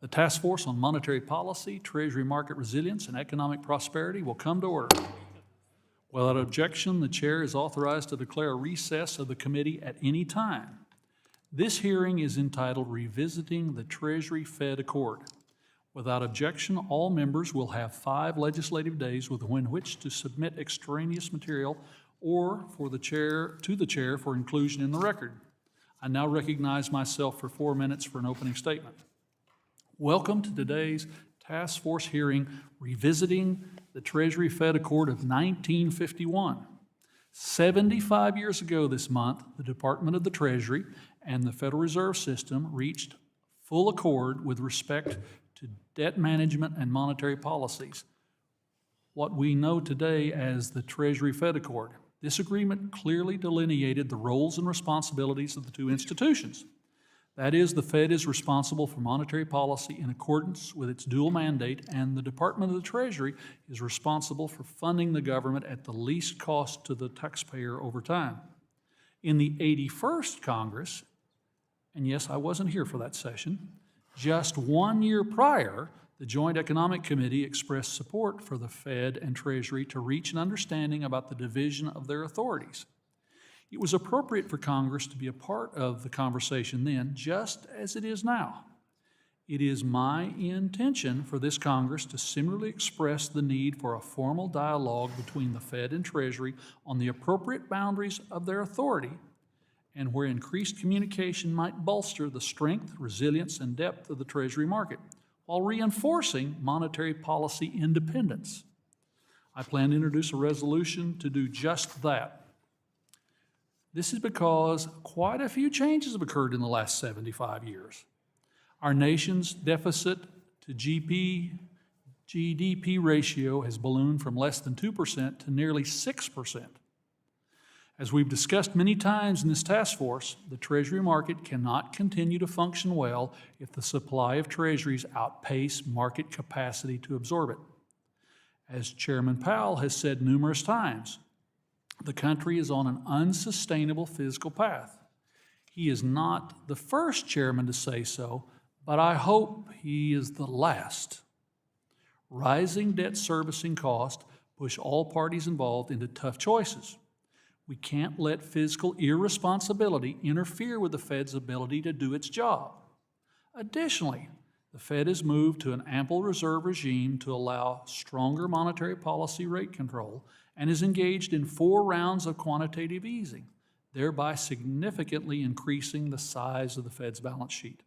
The Task Force on Monetary Policy, Treasury Market Resilience, and Economic Prosperity will come to order. Without objection, the chair is authorized to declare a recess of the committee at any time. This hearing is entitled Revisiting the Treasury-Fed Accord. Without objection, all members will have 5 legislative days within which to submit extraneous material or to the chair for inclusion in the record. I now recognize myself for 4 minutes for an opening statement. Welcome to today's Task Force hearing, Revisiting the Treasury-Fed Accord of 1951. 75 years ago this month, the Department of the Treasury and the Federal Reserve System reached full accord with respect to debt management and monetary policies, what we know today as the Treasury-Fed Accord. This agreement clearly delineated the roles and responsibilities of the two institutions. That is, the Fed is responsible for monetary policy in accordance with its dual mandate, and the Department of the Treasury is responsible for funding the government at the least cost to the taxpayer over time. In the 81st Congress, and yes, I wasn't here for that session, just 1 year prior, the Joint Economic Committee expressed support for the Fed and Treasury to reach an understanding about the division of their authorities. It was appropriate for Congress to be a part of the conversation then, just as it is now. It is my intention for this Congress to similarly express the need for a formal dialogue between the Fed and Treasury on the appropriate boundaries of their authority and where increased communication might bolster the strength, resilience, and depth of the Treasury market, while reinforcing monetary policy independence. I plan to introduce a resolution to do just that. This is because quite a few changes have occurred in the last 75 years. Our nation's deficit to GDP ratio has ballooned from less than 2% to nearly 6%. As we've discussed many times in this task force, the Treasury market cannot continue to function well if the supply of treasuries outpace market capacity to absorb it. As Chairman Powell has said numerous times, the country is on an unsustainable fiscal path. He is not the first chairman to say so, but I hope he is the last. Rising debt servicing costs push all parties involved into tough choices. We can't let fiscal irresponsibility interfere with the Fed's ability to do its job. Additionally, the Fed has moved to an ample reserve regime to allow stronger monetary policy rate control and is engaged in 4 rounds of quantitative easing, thereby significantly increasing the size of the Fed's balance sheet.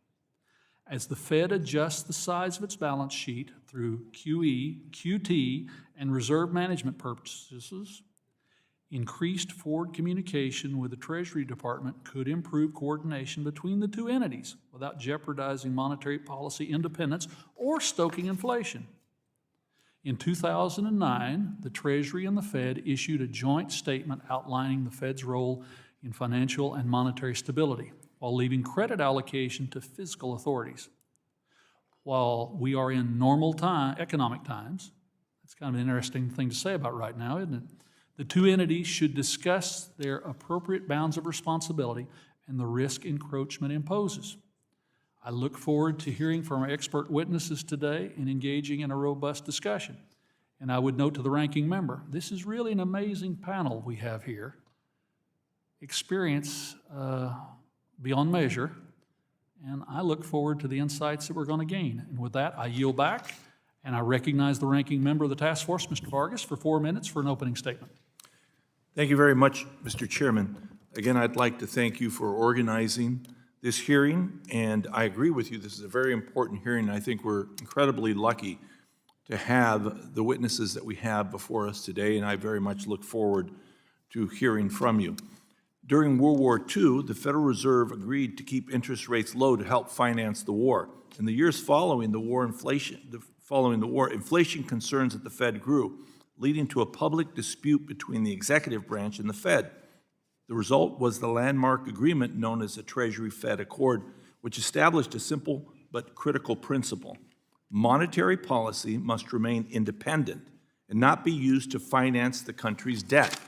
As the Fed adjusts the size of its balance sheet through QE, QT, and reserve management purposes, increased forward communication with the Treasury Department could improve coordination between the two entities without jeopardizing monetary policy independence or stoking inflation. In 2009, the Treasury and the Fed issued a joint statement outlining the Fed's role in financial and monetary stability, while leaving credit allocation to fiscal authorities. While we are in normal economic times, that's kind of an interesting thing to say about right now, isn't it? The two entities should discuss their appropriate bounds of responsibility and the risk encroachment imposes. I look forward to hearing from our expert witnesses today and engaging in a robust discussion. And I would note to the ranking member, this is really an amazing panel we have here. Experience beyond measure, and I look forward to the insights that we're going to gain. And with that, I yield back, and I recognize the ranking member of the task force, Mr. Vargas, for 4 minutes for an opening statement. Thank you very much, Mr. Chairman. Again, I'd like to thank you for organizing this hearing, and I agree with you. This is a very important hearing. I think we're incredibly lucky to have the witnesses that we have before us today, and I very much look forward to hearing from you. During World War II, the Federal Reserve agreed to keep interest rates low to help finance the war. In the years following the war, inflation concerns at the Fed grew, leading to a public dispute between the executive branch and the Fed. The result was the landmark agreement known as the Treasury-Fed Accord, which established a simple but critical principle. Monetary policy must remain independent and not be used to finance the country's debt.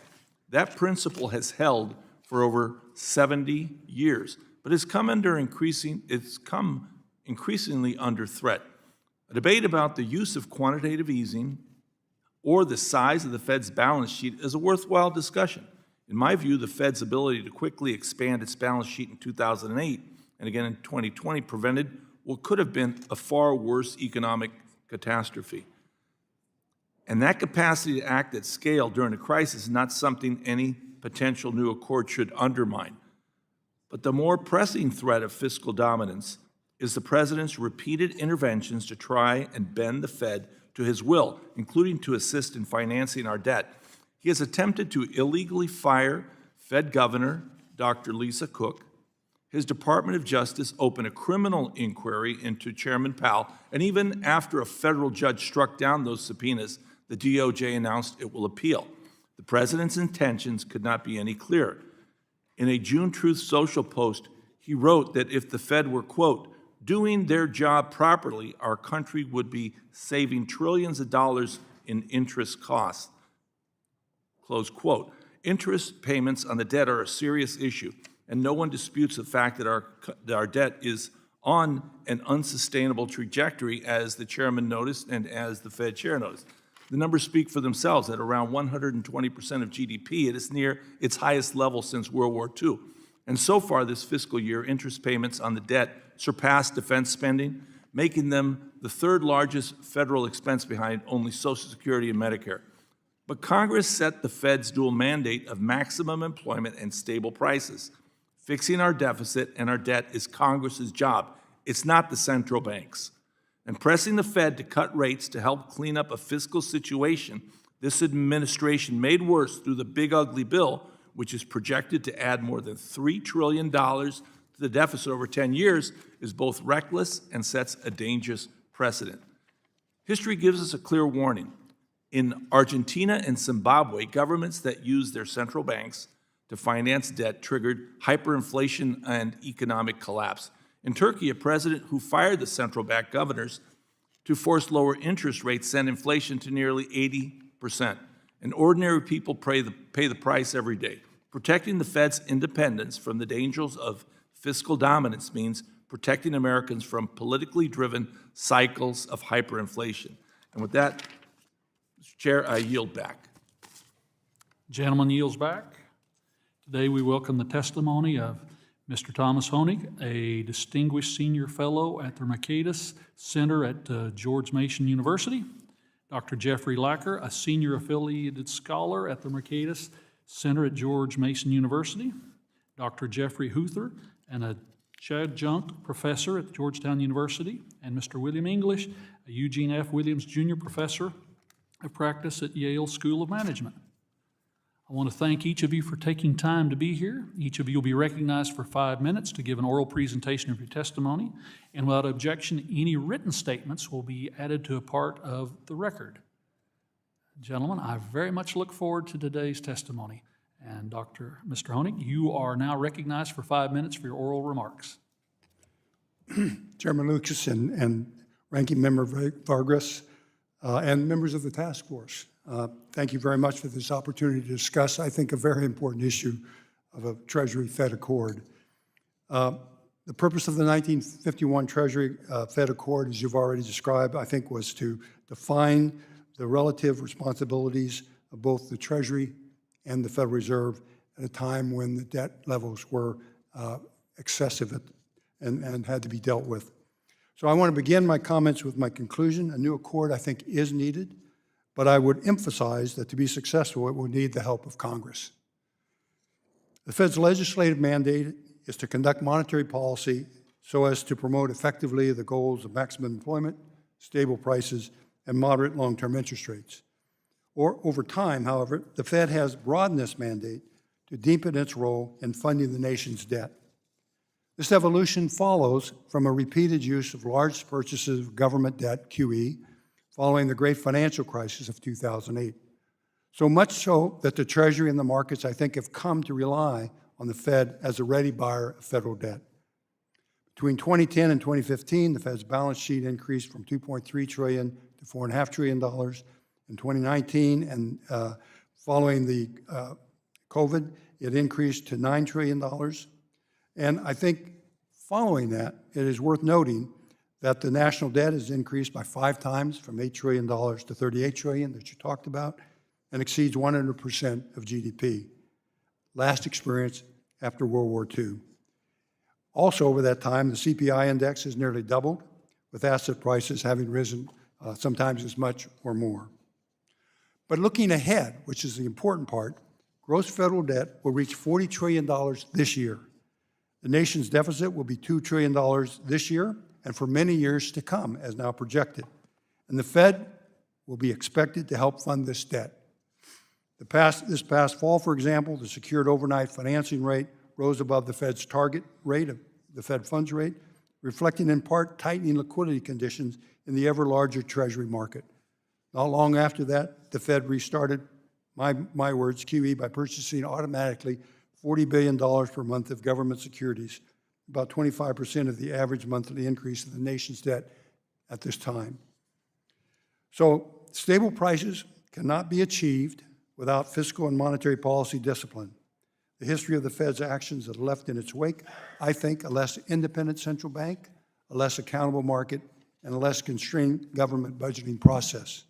That principle has held for over 70 years, but it's come increasingly under threat. A debate about the use of quantitative easing or the size of the Fed's balance sheet is a worthwhile discussion. In my view, the Fed's ability to quickly expand its balance sheet in 2008 and again in 2020 prevented what could have been a far worse economic catastrophe. And that capacity to act at scale during a crisis is not something any potential new accord should undermine. But the more pressing threat of fiscal dominance is the president's repeated interventions to try and bend the Fed to his will, including to assist in financing our debt. He has attempted to illegally fire Fed Governor Dr. Lisa Cook. His Department of Justice opened a criminal inquiry into Chairman Powell, and even after a federal judge struck down those subpoenas, the DOJ announced it will appeal. The president's intentions could not be any clearer. In a June Truth Social post, he wrote that if the Fed were, quote, doing their job properly, our country would be saving trillions of dollars in interest costs, close quote. Interest payments on the debt are a serious issue, and no one disputes the fact that our debt is on an unsustainable trajectory, as the chairman noticed and as the Fed chair noticed. The numbers speak for themselves. At around 120% of GDP, it is near its highest level since World War II. And so far this fiscal year, interest payments on the debt surpassed defense spending, making them the third largest federal expense behind only Social Security and Medicare. But Congress set the Fed's dual mandate of maximum employment and stable prices. Fixing our deficit and our debt is Congress's job. It's not the central bank's. And pressing the Fed to cut rates to help clean up a fiscal situation this administration made worse through the big ugly bill, which is projected to add more than $3 trillion to the deficit over 10 years, is both reckless and sets a dangerous precedent. History gives us a clear warning. In Argentina and Zimbabwe, governments that used their central banks to finance debt triggered hyperinflation and economic collapse. In Turkey, a president who fired the central bank governors to force lower interest rates sent inflation to nearly 80%. And ordinary people pay the price every day. Protecting the Fed's independence from the dangers of fiscal dominance means protecting Americans from politically driven cycles of hyperinflation. And with that, Mr. Chair, I yield back. Gentleman yields back. Today we welcome the testimony of Mr. Thomas Hoenig, a distinguished senior fellow at the Mercatus Center at George Mason University. Dr. Jeffrey Lacker, a senior affiliated scholar at the Mercatus Center at George Mason University. Dr. Jeffrey Huther, and a adjunct professor at Georgetown University. And Mr. William English, a Eugene F. Williams Jr. professor of practice at Yale School of Management. I want to thank each of you for taking time to be here. Each of you will be recognized for 5 minutes to give an oral presentation of your testimony, and without objection, any written statements will be added to a part of the record. Gentlemen, I very much look forward to today's testimony. And Mr. Hoenig, you are now recognized for 5 minutes for your oral remarks. Chairman Lucas and Ranking Member Vargas and members of the task force. Thank you very much for this opportunity to discuss, I think, a very important issue of a Treasury-Fed accord. The purpose of the 1951 Treasury-Fed accord, as you've already described, I think was to define the relative responsibilities of both the Treasury and the Federal Reserve at a time when the debt levels were excessive and had to be dealt with. So I want to begin my comments with my conclusion. A new accord, I think, is needed, but I would emphasize that to be successful, it will need the help of Congress. The Fed's legislative mandate is to conduct monetary policy so as to promote effectively the goals of maximum employment, stable prices, and moderate long-term interest rates. Over time, however, the Fed has broadened this mandate to deepen its role in funding the nation's debt. This evolution follows from a repeated use of large purchases of government debt, QE, following the great financial crisis of 2008. So much so that the Treasury and the markets, I think, have come to rely on the Fed as a ready buyer of federal debt. Between 2010 and 2015, the Fed's balance sheet increased from $2.3 trillion to $4.5 trillion. In 2019, and following the COVID, it increased to $9 trillion. And I think following that, it is worth noting that the national debt has increased by 5 times from $8 trillion to $38 trillion that you talked about, and exceeds 100% of GDP. Last experience after World War II. Also over that time, the CPI index has nearly doubled, with asset prices having risen sometimes as much or more. But looking ahead, which is the important part, gross federal debt will reach $40 trillion this year. The nation's deficit will be $2 trillion this year and for many years to come, as now projected. And the Fed will be expected to help fund this debt. This past fall, for example, the secured overnight financing rate rose above the Fed's target rate, of the Fed funds rate, reflecting in part tightening liquidity conditions in the ever larger Treasury market. Not long after that, the Fed restarted, my words, QE, by purchasing automatically $40 billion per month of government securities, about 25% of the average monthly increase in the nation's debt at this time. So stable prices cannot be achieved without fiscal and monetary policy discipline. The history of the Fed's actions has left in its wake, I think, a less independent central bank, a less accountable market, and a less constrained government budgeting process.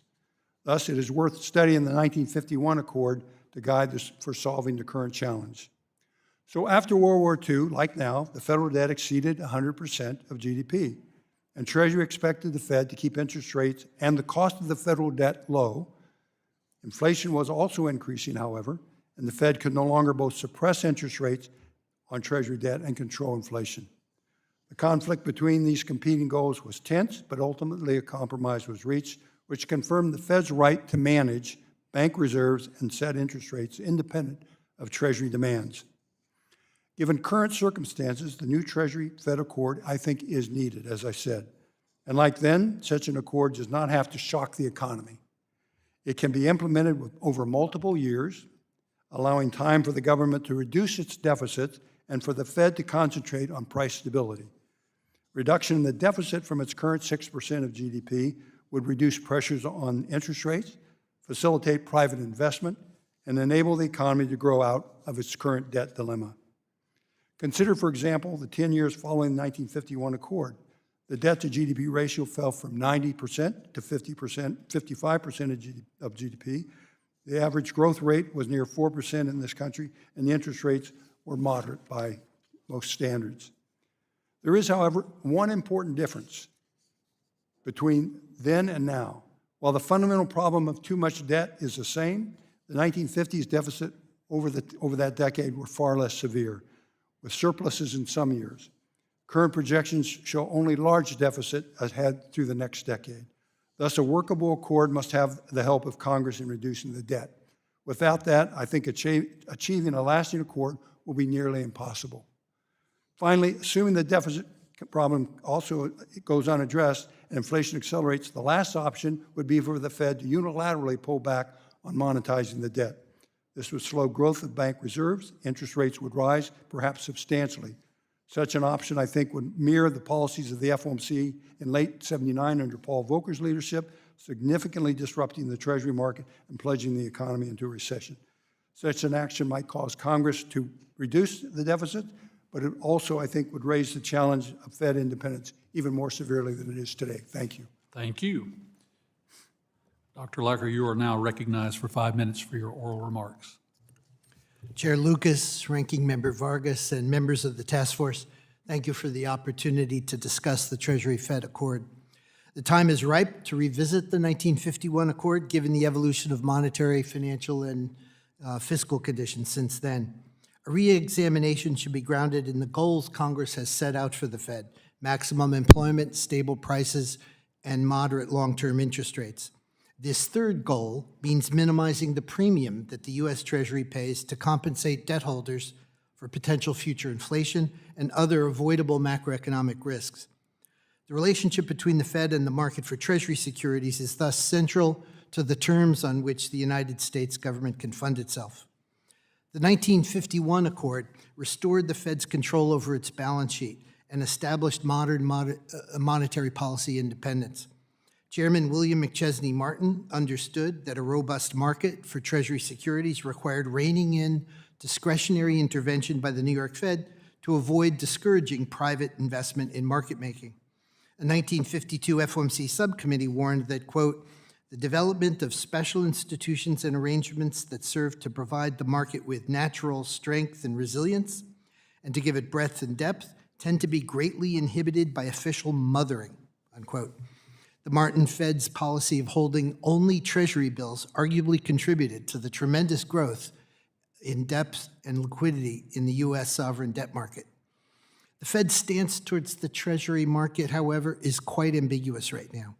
Thus, it is worth studying the 1951 Accord to guide us for solving the current challenge. So after World War II, like now, the federal debt exceeded 100% of GDP, and Treasury expected the Fed to keep interest rates and the cost of the federal debt low. Inflation was also increasing, however, and the Fed could no longer both suppress interest rates on Treasury debt and control inflation. The conflict between these competing goals was tense, but ultimately a compromise was reached, which confirmed the Fed's right to manage bank reserves and set interest rates independent of Treasury demands. Given current circumstances, the new Treasury-Fed Accord, I think, is needed, as I said. And like then, such an accord does not have to shock the economy. It can be implemented over multiple years, allowing time for the government to reduce its deficits and for the Fed to concentrate on price stability. Reduction in the deficit from its current 6% of GDP would reduce pressures on interest rates, facilitate private investment, and enable the economy to grow out of its current debt dilemma. Consider, for example, the 10 years following the 1951 Accord. The debt-to-GDP ratio fell from 90% to 55% of GDP. The average growth rate was near 4% in this country, and the interest rates were moderate by most standards. There is, however, one important difference between then and now. While the fundamental problem of too much debt is the same, the 1950s deficit over that decade were far less severe, with surpluses in some years. Current projections show only large deficit ahead through the next decade. Thus, a workable accord must have the help of Congress in reducing the debt. Without that, I think achieving a lasting accord will be nearly impossible. Finally, assuming the deficit problem also goes unaddressed and inflation accelerates, the last option would be for the Fed to unilaterally pull back on monetizing the debt. This would slow growth of bank reserves, interest rates would rise, perhaps substantially. Such an option, I think, would mirror the policies of the FOMC in late '79 under Paul Volcker's leadership, significantly disrupting the Treasury market and plunging the economy into a recession. Such an action might cause Congress to reduce the deficit, but it also, I think, would raise the challenge of Fed independence even more severely than it is today. Thank you. Thank you. Dr. Lacker, you are now recognized for 5 minutes for your oral remarks. Chair Lucas, Ranking Member Vargas, and members of the task force, thank you for the opportunity to discuss the Treasury-Fed Accord. The time is ripe to revisit the 1951 Accord, given the evolution of monetary, financial, and fiscal conditions since then. A re-examination should be grounded in the goals Congress has set out for the Fed: maximum employment, stable prices, and moderate long-term interest rates. This third goal means minimizing the premium that the U.S. Treasury pays to compensate debt holders for potential future inflation and other avoidable macroeconomic risks. The relationship between the Fed and the market for Treasury securities is thus central to the terms on which the United States government can fund itself. The 1951 Accord restored the Fed's control over its balance sheet and established modern monetary policy independence. Chairman William McChesney Martin understood that a robust market for Treasury securities required reining in discretionary intervention by the New York Fed to avoid discouraging private investment in market making. A 1952 FOMC subcommittee warned that, quote, "The development of special institutions and arrangements that serve to provide the market with natural strength and resilience and to give it breadth and depth tend to be greatly inhibited by official mothering," unquote. The Martin Fed's policy of holding only Treasury bills arguably contributed to the tremendous growth in depth and liquidity in the U.S. sovereign debt market. The Fed's stance towards the Treasury market, however, is quite ambiguous right now.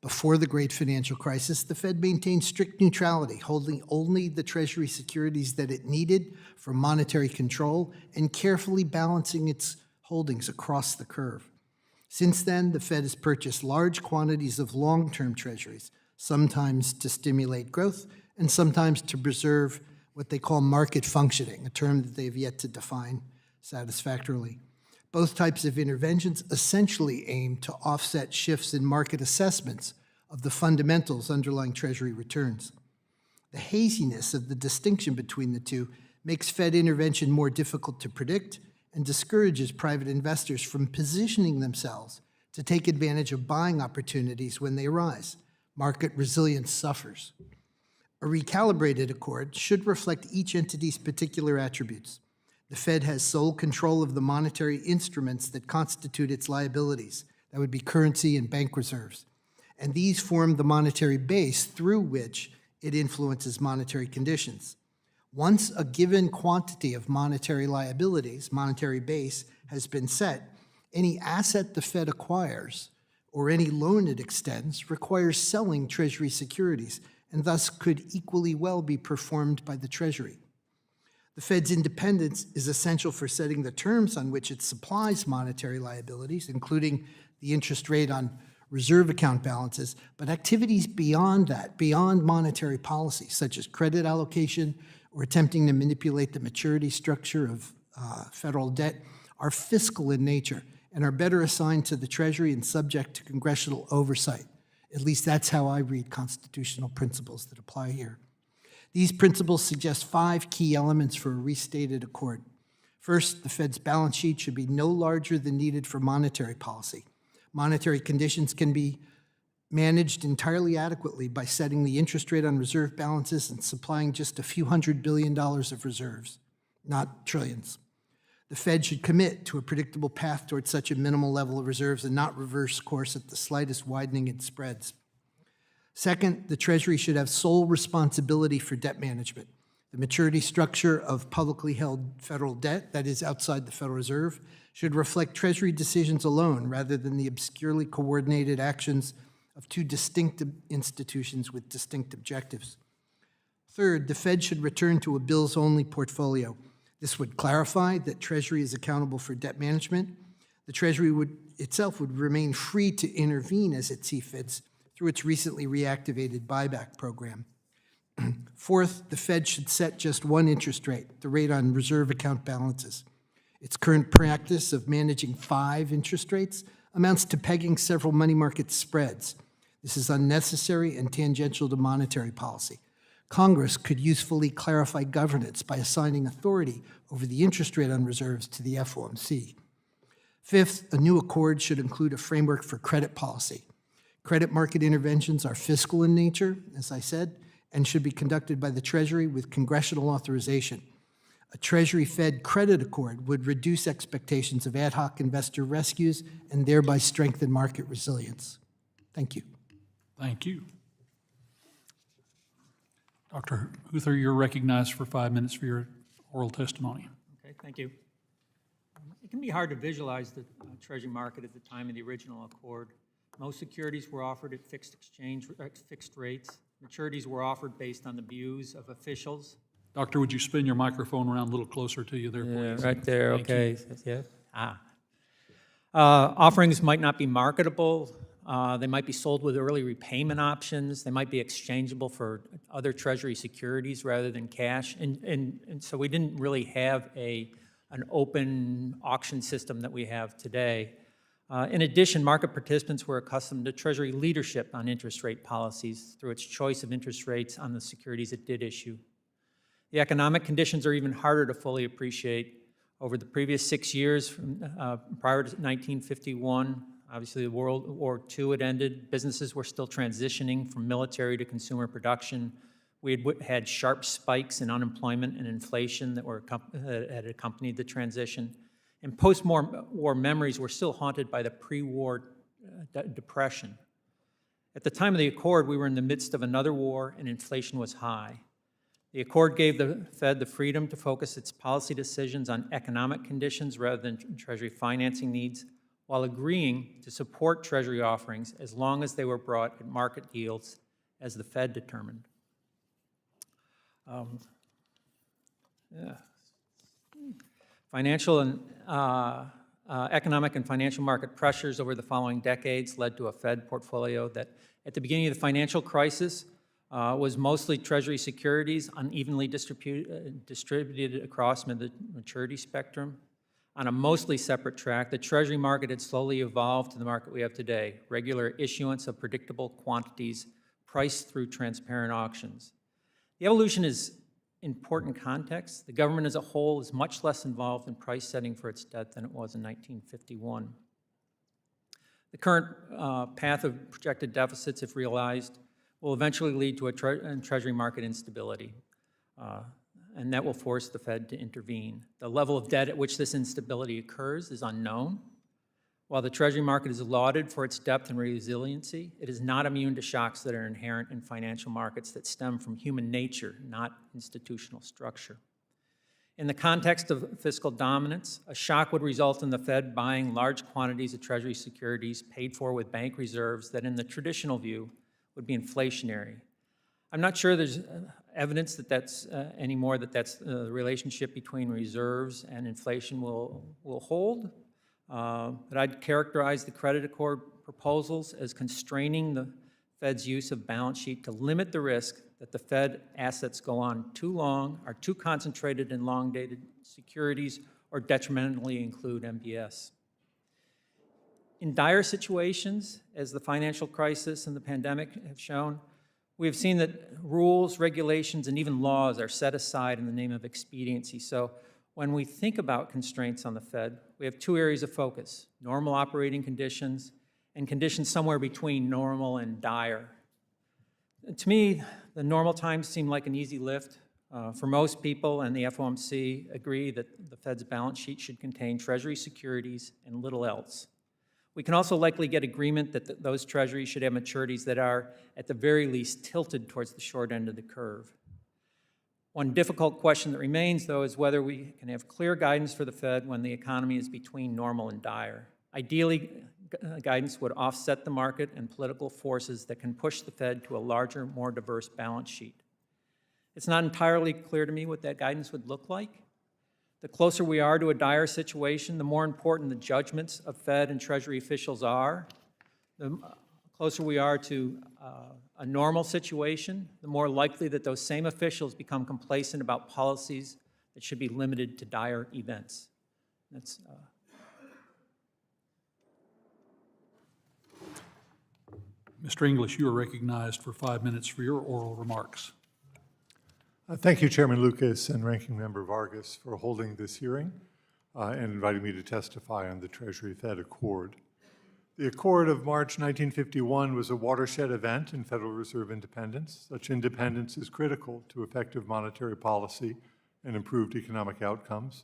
Before the great financial crisis, the Fed maintained strict neutrality, holding only the Treasury securities that it needed for monetary control and carefully balancing its holdings across the curve. Since then, the Fed has purchased large quantities of long-term Treasuries, sometimes to stimulate growth and sometimes to preserve what they call market functioning, a term that they've yet to define satisfactorily. Both types of interventions essentially aim to offset shifts in market assessments of the fundamentals underlying Treasury returns. The haziness of the distinction between the two makes Fed intervention more difficult to predict and discourages private investors from positioning themselves to take advantage of buying opportunities when they arise. Market resilience suffers. A recalibrated accord should reflect each entity's particular attributes. The Fed has sole control of the monetary instruments that constitute its liabilities. That would be currency and bank reserves. And these form the monetary base through which it influences monetary conditions. Once a given quantity of monetary liabilities, monetary base, has been set, any asset the Fed acquires or any loan it extends requires selling Treasury securities and thus could equally well be performed by the Treasury. The Fed's independence is essential for setting the terms on which it supplies monetary liabilities, including the interest rate on reserve account balances, but activities beyond that, beyond monetary policy, such as credit allocation or attempting to manipulate the maturity structure of federal debt, are fiscal in nature and are better assigned to the Treasury and subject to congressional oversight. At least that's how I read constitutional principles that apply here. These principles suggest 5 key elements for a restated accord. First, the Fed's balance sheet should be no larger than needed for monetary policy. Monetary conditions can be managed entirely adequately by setting the interest rate on reserve balances and supplying just a few $100 billion of reserves, not trillions. The Fed should commit to a predictable path towards such a minimal level of reserves and not reverse course at the slightest widening in spreads. Second, the Treasury should have sole responsibility for debt management. The maturity structure of publicly held federal debt, that is outside the Federal Reserve, should reflect Treasury decisions alone rather than the obscurely coordinated actions of 2 distinct institutions with distinct objectives. Third, the Fed should return to a bills-only portfolio. This would clarify that Treasury is accountable for debt management. The Treasury itself would remain free to intervene as it sees fit through its recently reactivated buyback program. Fourth, the Fed should set just one interest rate, the rate on reserve account balances. Its current practice of managing 5 interest rates amounts to pegging several money market spreads. This is unnecessary and tangential to monetary policy. Congress could usefully clarify governance by assigning authority over the interest rate on reserves to the FOMC. Fifth, a new accord should include a framework for credit policy. Credit market interventions are fiscal in nature, as I said, and should be conducted by the Treasury with congressional authorization. A Treasury-Fed credit accord would reduce expectations of ad hoc investor rescues and thereby strengthen market resilience. Thank you. Thank you. Dr. Huther, you're recognized for 5 minutes for your oral testimony. Okay, thank you. It can be hard to visualize the Treasury market at the time of the original accord. Most securities were offered at fixed rates. Maturities were offered based on the views of officials. Doctor, would you spin your microphone around a little closer to you there, please? Right there, Thank okay. Yeah. Offerings might not be marketable. They might be sold with early repayment options. They might be exchangeable for other Treasury securities rather than cash. And so we didn't really have an open auction system that we have today. In addition, market participants were accustomed to Treasury leadership on interest rate policies through its choice of interest rates on the securities it did issue. The economic conditions are even harder to fully appreciate. Over the previous 6 years, prior to 1951, Obviously, the World War II had ended. Businesses were still transitioning from military to consumer production. We had sharp spikes in unemployment and inflation that had accompanied the transition. And post-war memories were still haunted by the pre-war depression. At the time of the Accord, we were in the midst of another war and inflation was high. The Accord gave the Fed the freedom to focus its policy decisions on economic conditions rather than Treasury financing needs, while agreeing to support Treasury offerings as long as they were brought at market yields as the Fed determined. Financial and economic and financial market pressures over the following decades led to a Fed portfolio that, at the beginning of the financial crisis, was mostly Treasury securities, unevenly distributed across the maturity spectrum. On a mostly separate track, the Treasury market had slowly evolved to the market we have today, regular issuance of predictable quantities priced through transparent auctions. The evolution is important context. The government as a whole is much less involved in price setting for its debt than it was in 1951. The current path of projected deficits, if realized, will eventually lead to a Treasury market instability, and that will force the Fed to intervene. The level of debt at which this instability occurs is unknown. While the Treasury market is lauded for its depth and resiliency, it is not immune to shocks that are inherent in financial markets that stem from human nature, not institutional structure. In the context of fiscal dominance, a shock would result in the Fed buying large quantities of Treasury securities paid for with bank reserves that, in the traditional view, would be inflationary. I'm not sure there's evidence that that's anymore that that's the relationship between reserves and inflation will hold. But I'd characterize the credit accord proposals as constraining the Fed's use of balance sheet to limit the risk that the Fed assets go on too long, are too concentrated in long-dated securities, or detrimentally include MBS. In dire situations, as the financial crisis and the pandemic have shown, we have seen that rules, regulations, and even laws are set aside in the name of expediency. So when we think about constraints on the Fed, we have two areas of focus: normal operating conditions and conditions somewhere between normal and dire. To me, the normal times seem like an easy lift. For most people, and the FOMC agree that the Fed's balance sheet should contain Treasury securities and little else. We can also likely get agreement that those treasuries should have maturities that are, at the very least, tilted towards the short end of the curve. One difficult question that remains, though, is whether we can have clear guidance for the Fed when the economy is between normal and dire. Ideally, guidance would offset the market and political forces that can push the Fed to a larger, more diverse balance sheet. It's not entirely clear to me what that guidance would look like. The closer we are to a dire situation, the more important the judgments of Fed and Treasury officials are. The closer we are to a normal situation, the more likely that those same officials become complacent about policies that should be limited to dire events. That's Mr. English, you are recognized for 5 minutes for your oral remarks. Thank you, Chairman Lucas and Ranking Member Vargas, for holding this hearing and inviting me to testify on the Treasury-Fed Accord. The Accord of March 1951 was a watershed event in Federal Reserve independence. Such independence is critical to effective monetary policy and improved economic outcomes.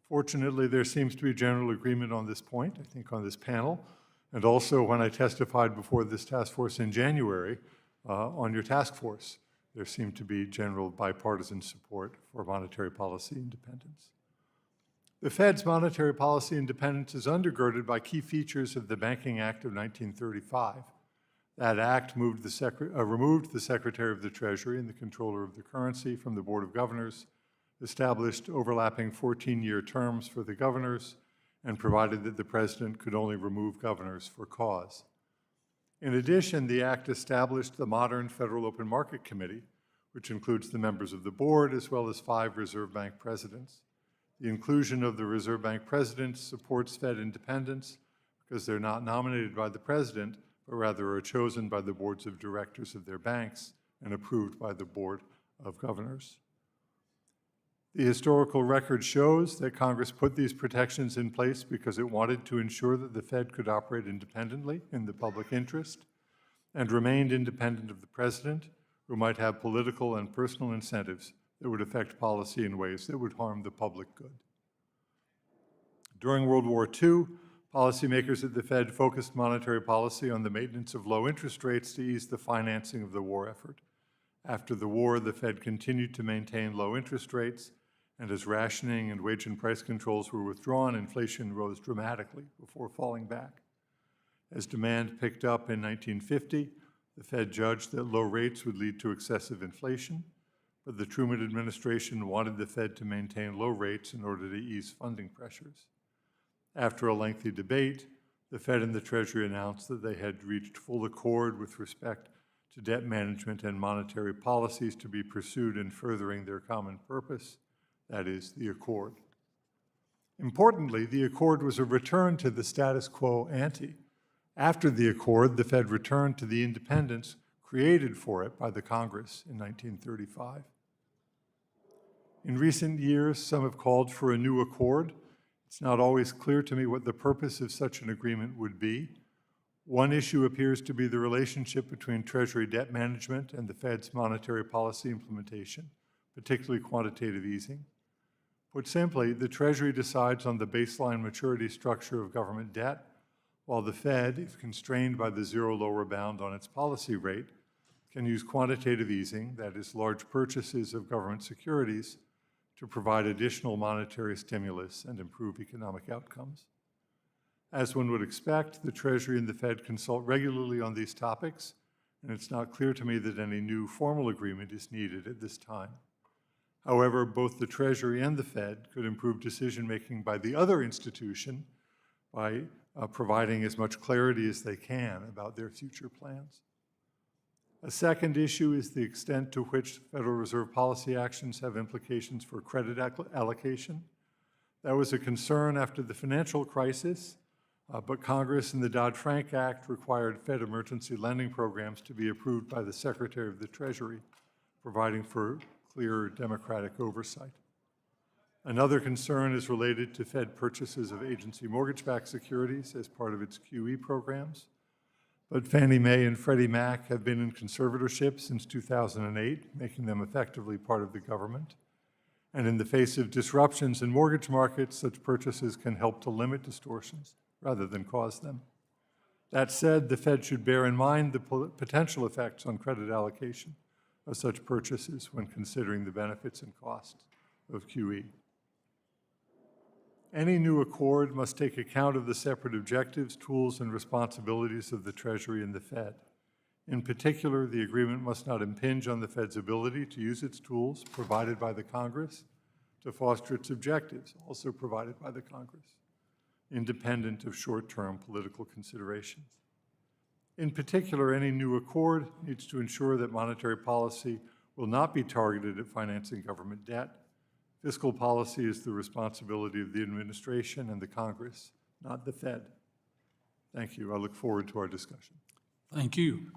Fortunately, there seems to be general agreement on this point, I think on this panel, and also when I testified before this task force in January on your task force. There seemed to be general bipartisan support for monetary policy independence. The Fed's monetary policy independence is undergirded by key features of the Banking Act of 1935. That act removed the Secretary of the Treasury and the Controller of the Currency from the Board of Governors, established overlapping 14-year terms for the governors, and provided that the President could only remove governors for cause. In addition, the Act established the modern Federal Open Market Committee, which includes the members of the board as well as 5 Reserve Bank presidents. The inclusion of the Reserve Bank presidents supports Fed independence because they're not nominated by the President, but rather are chosen by the boards of directors of their banks and approved by the Board of Governors. The historical record shows that Congress put these protections in place because it wanted to ensure that the Fed could operate independently in the public interest and remained independent of the president, who might have political and personal incentives that would affect policy in ways that would harm the public good. During World War II, policymakers at the Fed focused monetary policy on the maintenance of low interest rates to ease the financing of the war effort. After the war, the Fed continued to maintain low interest rates, and as rationing and wage and price controls were withdrawn, inflation rose dramatically before falling back. As demand picked up in 1950, the Fed judged that low rates would lead to excessive inflation, but the Truman administration wanted the Fed to maintain low rates in order to ease funding pressures. After a lengthy debate, the Fed and the Treasury announced that they had reached full accord with respect to debt management and monetary policies to be pursued in furthering their common purpose, that is, the accord. Importantly, the accord was a return to the status quo ante. After the accord, the Fed returned to the independence created for it by the Congress in 1935. In recent years, some have called for a new accord. It's not always clear to me what the purpose of such an agreement would be. One issue appears to be the relationship between Treasury debt management and the Fed's monetary policy implementation, particularly quantitative easing. Put simply, the Treasury decides on the baseline maturity structure of government debt, while the Fed, if constrained by the zero lower bound on its policy rate, can use quantitative easing, that is, large purchases of government securities, to provide additional monetary stimulus and improve economic outcomes. As one would expect, the Treasury and the Fed consult regularly on these topics, and it's not clear to me that any new formal agreement is needed at this time. However, both the Treasury and the Fed could improve decision-making by the other institution by providing as much clarity as they can about their future plans. A second issue is the extent to which Federal Reserve policy actions have implications for credit allocation. That was a concern after the financial crisis, but Congress in the Dodd-Frank Act required Fed emergency lending programs to be approved by the Secretary of the Treasury, providing for clear democratic oversight. Another concern is related to Fed purchases of agency mortgage-backed securities as part of its QE programs. But Fannie Mae and Freddie Mac have been in conservatorship since 2008, making them effectively part of the government. And in the face of disruptions in mortgage markets, such purchases can help to limit distortions rather than cause them. That said, the Fed should bear in mind the potential effects on credit allocation of such purchases when considering the benefits and costs of QE. Any new accord must take account of the separate objectives, tools, and responsibilities of the Treasury and the Fed. In particular, the agreement must not impinge on the Fed's ability to use its tools provided by the Congress to foster its objectives, also provided by the Congress, independent of short-term political considerations. In particular, any new accord needs to ensure that monetary policy will not be targeted at financing government debt. Fiscal policy is the responsibility of the administration and the Congress, not the Fed. Thank you. I look forward to our discussion. Thank you.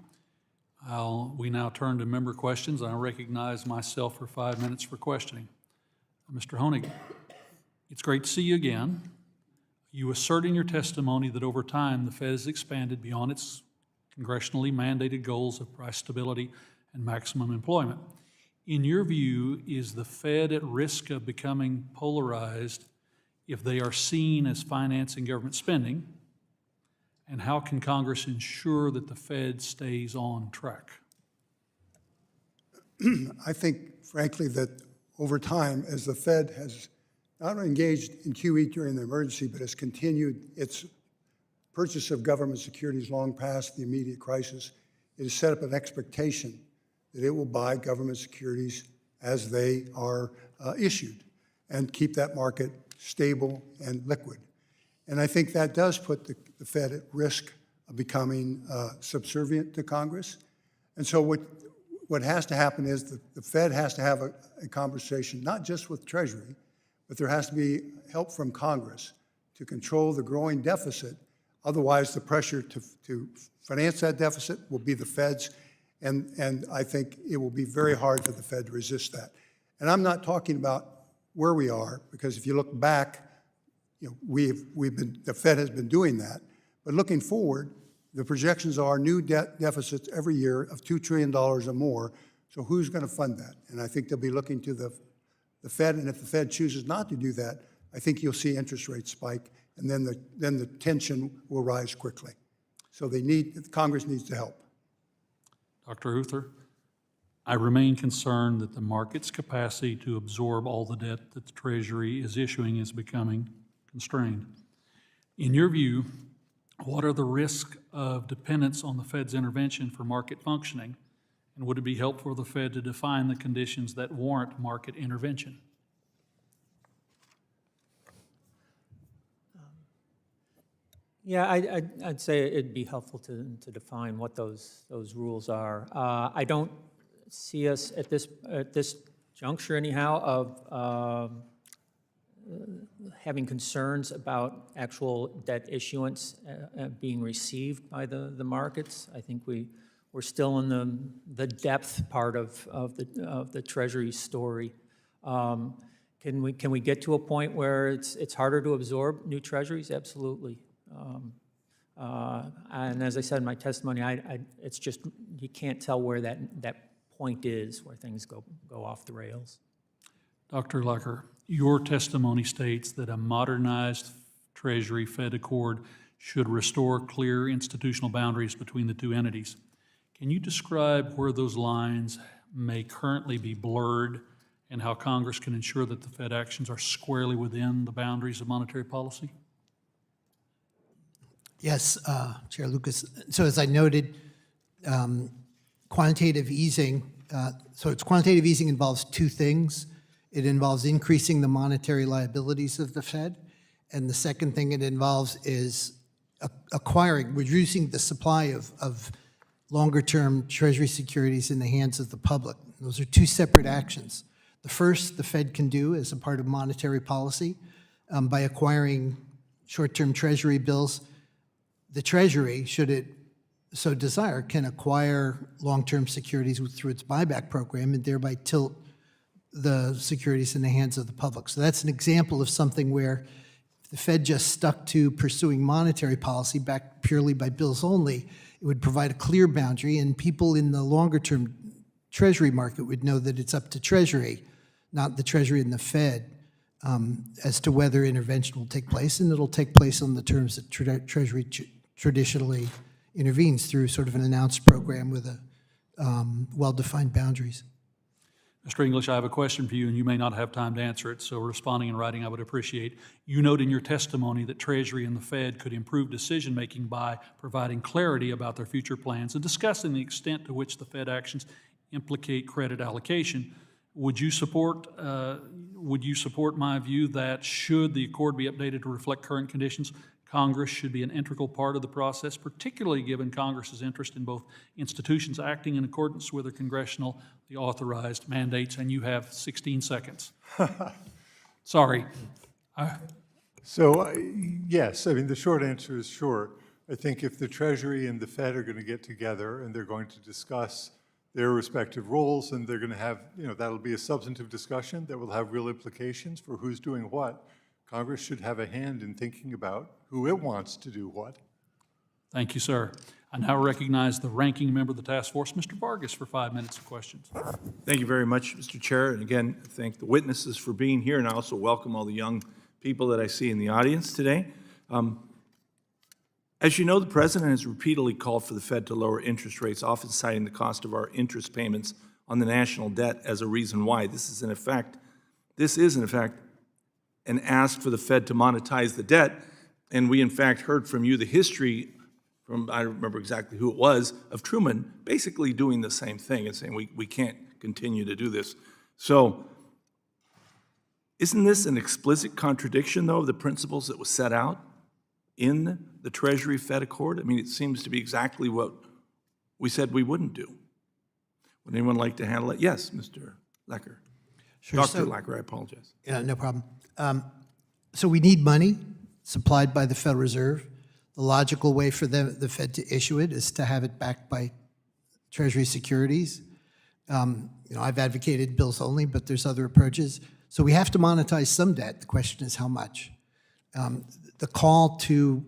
We now turn to member questions. I recognize myself for 5 minutes for questioning. Mr. Hoenig, it's great to see you again. You assert in your testimony that over time the Fed has expanded beyond its congressionally mandated goals of price stability and maximum employment. In your view, is the Fed at risk of becoming polarized if they are seen as financing government spending? And how can Congress ensure that the Fed stays on track? I think, frankly, that over time, as the Fed has not only engaged in QE during the emergency, but has continued its purchase of government securities long past the immediate crisis, it has set up an expectation that it will buy government securities as they are issued and keep that market stable and liquid. And I think that does put the Fed at risk of becoming subservient to Congress. And so what has to happen is the Fed has to have a conversation, not just with Treasury, but there has to be help from Congress to control the growing deficit. Otherwise, the pressure to finance that deficit will be the Fed's, and I think it will be very hard for the Fed to resist that. And I'm not talking about where we are, because if you look back, the Fed has been doing that. But looking forward, the projections are new debt deficits every year of $2 trillion or more. So who's going to fund that? And I think they'll be looking to the Fed, and if the Fed chooses not to do that, I think you'll see interest rates spike, and then the tension will rise quickly. So Congress needs to help. Dr. Huther, I remain concerned that the market's capacity to absorb all the debt that the Treasury is issuing is becoming constrained. In your view, what are the risks of dependence on the Fed's intervention for market functioning? And would it be helpful for the Fed to define the conditions that warrant market intervention? Yeah, I'd say it'd be helpful to define what those rules are. I don't see us at this juncture anyhow of having concerns about actual debt issuance being received by the markets. I think we're still in the depth part of the Treasury story. Can we get to a point where it's harder to absorb new Treasuries? Absolutely. And as I said in my testimony, it's just you can't tell where that point is where things go off the rails. Dr. Lecker, your testimony states that a modernized Treasury-Fed accord should restore clear institutional boundaries between the two entities. Can you describe where those lines may currently be blurred and how Congress can ensure that the Fed actions are squarely within the boundaries of monetary policy? Yes, Chair Lucas. So as I noted, quantitative easing, quantitative easing involves two things. It involves increasing the monetary liabilities of the Fed, and the second thing it involves is reducing the supply of longer-term Treasury securities in the hands of the public. Those are two separate actions. The first, the Fed can do as a part of monetary policy by acquiring short-term Treasury bills. The Treasury, should it so desire, can acquire long-term securities through its buyback program and thereby tilt the securities in the hands of the public. So that's an example of something where if the Fed just stuck to pursuing monetary policy backed purely by bills only, it would provide a clear boundary, and people in the longer-term Treasury market would know that it's up to Treasury, not the Treasury and the Fed, as to whether intervention will take place, and it'll take place on the terms that Treasury traditionally intervenes through sort of an announced program with a well-defined boundaries. Mr. English, I have a question for you, and you may not have time to answer it, so responding in writing I would appreciate. You note in your testimony that Treasury and the Fed could improve decision-making by providing clarity about their future plans and discussing the extent to which the Fed actions implicate credit allocation. Would you support my view that should the accord be updated to reflect current conditions, Congress should be an integral part of the process, particularly given Congress's interest in both institutions acting in accordance with their congressionally authorized mandates? And you have 16 seconds. Sorry. Yes, I mean, the short answer is sure. I think if the Treasury and the Fed are going to get together and they're going to discuss their respective roles, and they're going to have, that'll be a substantive discussion that will have real implications for who's doing what, Congress should have a hand in thinking about who it wants to do what. Thank you, sir. I now recognize the ranking member of the task force, Mr. Vargas, for 5 minutes of questions. Thank you very much, Mr. Chair. And again, thank the witnesses for being here, and I also welcome all the young people that I see in the audience today. As you know, the President has repeatedly called for the Fed to lower interest rates, often citing the cost of our interest payments on the national debt as a reason why. This is in effect an ask for the Fed to monetize the debt. And we, in fact, heard from you the history from, I don't remember exactly who it was, of Truman basically doing the same thing and saying we can't continue to do this. So isn't this an explicit contradiction, though, of the principles that was set out in the Treasury-Fed Accord? I mean, it seems to be exactly what we said we wouldn't do. Would anyone like to handle it? Yes, Mr. Lecker. Sure. Dr. Lecker, I apologize. Yeah, no problem. So we need money supplied by the Federal Reserve. The logical way for the Fed to issue it is to have it backed by Treasury securities. I've advocated bills only, but there's other approaches. So we have to monetize some debt. The question is how much. The call to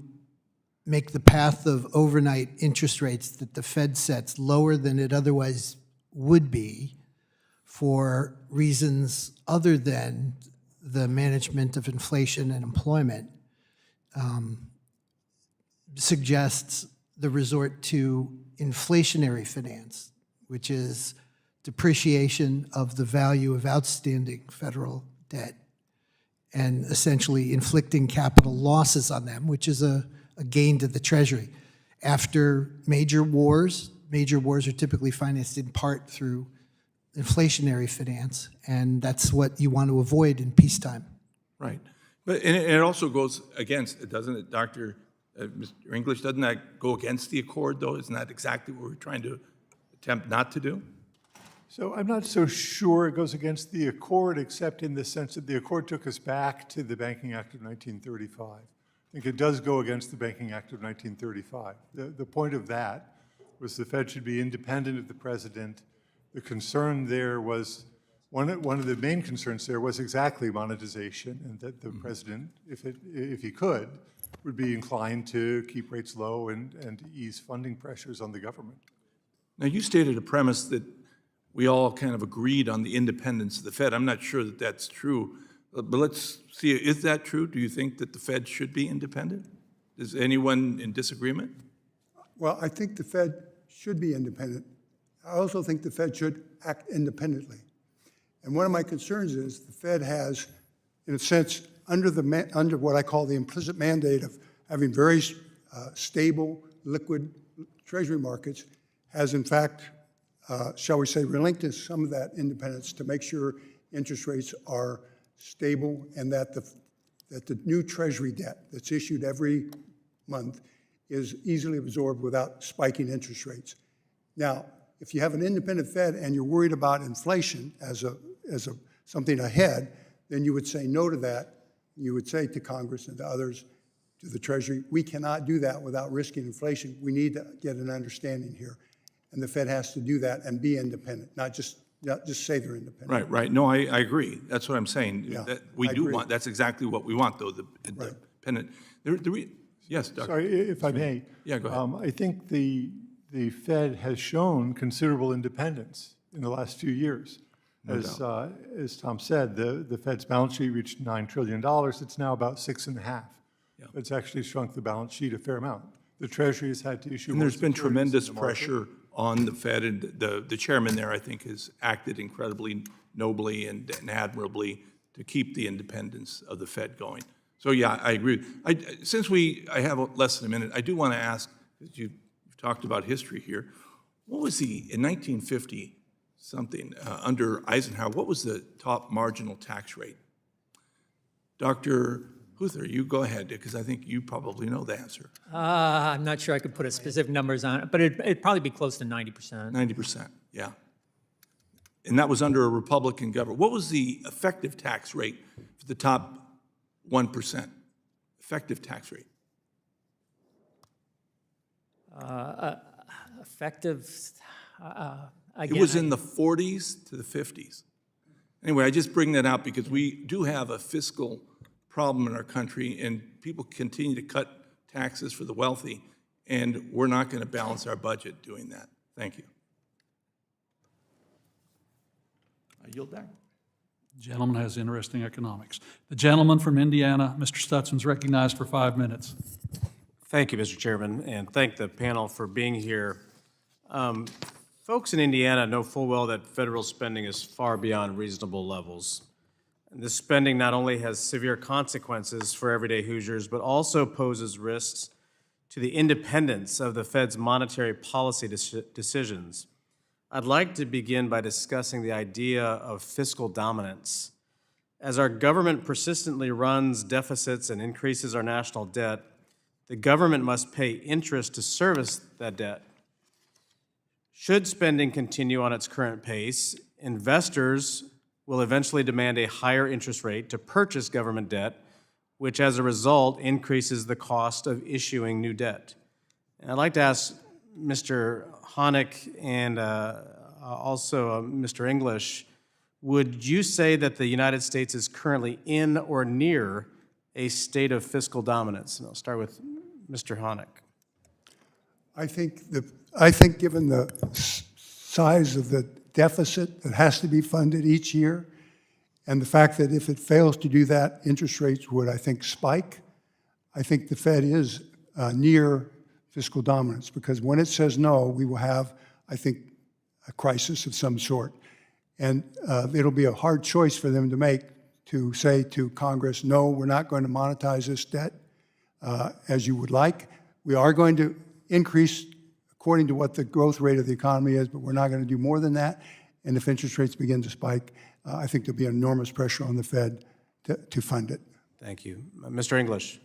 make the path of overnight interest rates that the Fed sets lower than it otherwise would be for reasons other than the management of inflation and employment suggests the resort to inflationary finance, which is depreciation of the value of outstanding federal debt and essentially inflicting capital losses on them, which is a gain to the Treasury. After major wars are typically financed in part through inflationary finance, and that's what you want to avoid in peacetime. Right. But, and it also goes against, doesn't it, Dr. Mr. English, doesn't that go against the accord, though? Isn't that exactly what we're trying to attempt not to do? So I'm not so sure it goes against the Accord, except in the sense that the Accord took us back to the Banking Act of 1935. I think it does go against the Banking Act of 1935. The point of that was the Fed should be independent of the president. The concern there was, one of the main concerns there was exactly monetization, and that the president, if he could, would be inclined to keep rates low and ease funding pressures on the government. Now, you stated a premise that we all kind of agreed on the independence of the Fed. I'm not sure that that's true, but let's see, is that true? Do you think that the Fed should be independent? Is anyone in disagreement? Well, I think the Fed should be independent. I also think the Fed should act independently. And one of my concerns is the Fed has, in a sense, under what I call the implicit mandate of having very stable, liquid Treasury markets, has in fact, shall we say, relinquished some of that independence to make sure interest rates are stable and that the new Treasury debt that's issued every month is easily absorbed without spiking interest rates. Now, if you have an independent Fed and you're worried about inflation as something ahead, then you would say no to that. You would say to Congress and to others, to the Treasury, we cannot do that without risking inflation. We need to get an understanding here. And the Fed has to do that and be independent, not just say they're independent. Right. No, I agree. That's what I'm saying. Yeah, That we I do agree. want, that's exactly what we want, though, the independent. Yes, Dr. Sorry, if I may. Yeah, go ahead. I think the Fed has shown considerable independence in the last few years. As Tom said, the Fed's balance sheet reached $9 trillion. It's now about 6.5. Yeah. It's actually shrunk the balance sheet a fair amount. The Treasury has had to issue And more there's been securities in tremendous the market. pressure on the Fed, and the chairman there, I think, has acted incredibly nobly and admirably to keep the independence of the Fed going. So, yeah, I agree. Since I have less than a minute, I do want to ask, because you've talked about history here, what was in 1950, something, under Eisenhower, what was the top marginal tax rate? Dr. Huther, you go ahead, because I think you probably know the answer. I'm not sure I could put specific numbers on it, but it'd probably be close to 90%. 90%, yeah. And that was under a Republican government. What was the effective tax rate for the top 1%? Effective tax rate? Effective, It was in the 40s to the 50s. Anyway, I just bring that out because we do have a fiscal problem in our country, and people continue to cut taxes for the wealthy, and we're not going to balance our budget doing that. Thank you. I yield back. Gentleman has interesting economics. The gentleman from Indiana, Mr. Stutzman's recognized for 5 minutes. Thank you, Mr. Chairman, and thank the panel for being here. Folks in Indiana know full well that federal spending is far beyond reasonable levels. And this spending not only has severe consequences for everyday Hoosiers, but also poses risks to the independence of the Fed's monetary policy decisions. I'd like to begin by discussing the idea of fiscal dominance. As our government persistently runs deficits and increases our national debt, the government must pay interest to service that debt. Should spending continue on its current pace, investors will eventually demand a higher interest rate to purchase government debt, which as a result increases the cost of issuing new debt. And I'd like to ask Mr. Hoenig and also Mr. English, would you say that the United States is currently in or near a state of fiscal dominance? And I'll start with Mr. Hoenig. I think given the size of the deficit that has to be funded each year, and the fact that if it fails to do that, interest rates would, I think, spike, I think the Fed is near fiscal dominance, because when it says no, we will have, I think, a crisis of some sort. And it'll be a hard choice for them to make, to say to Congress, no, we're not going to monetize this debt as you would like. We are going to increase according to what the growth rate of the economy is, but we're not going to do more than that. And if interest rates begin to spike, I think there'll be enormous pressure on the Fed to fund it. Thank you. Mr. English.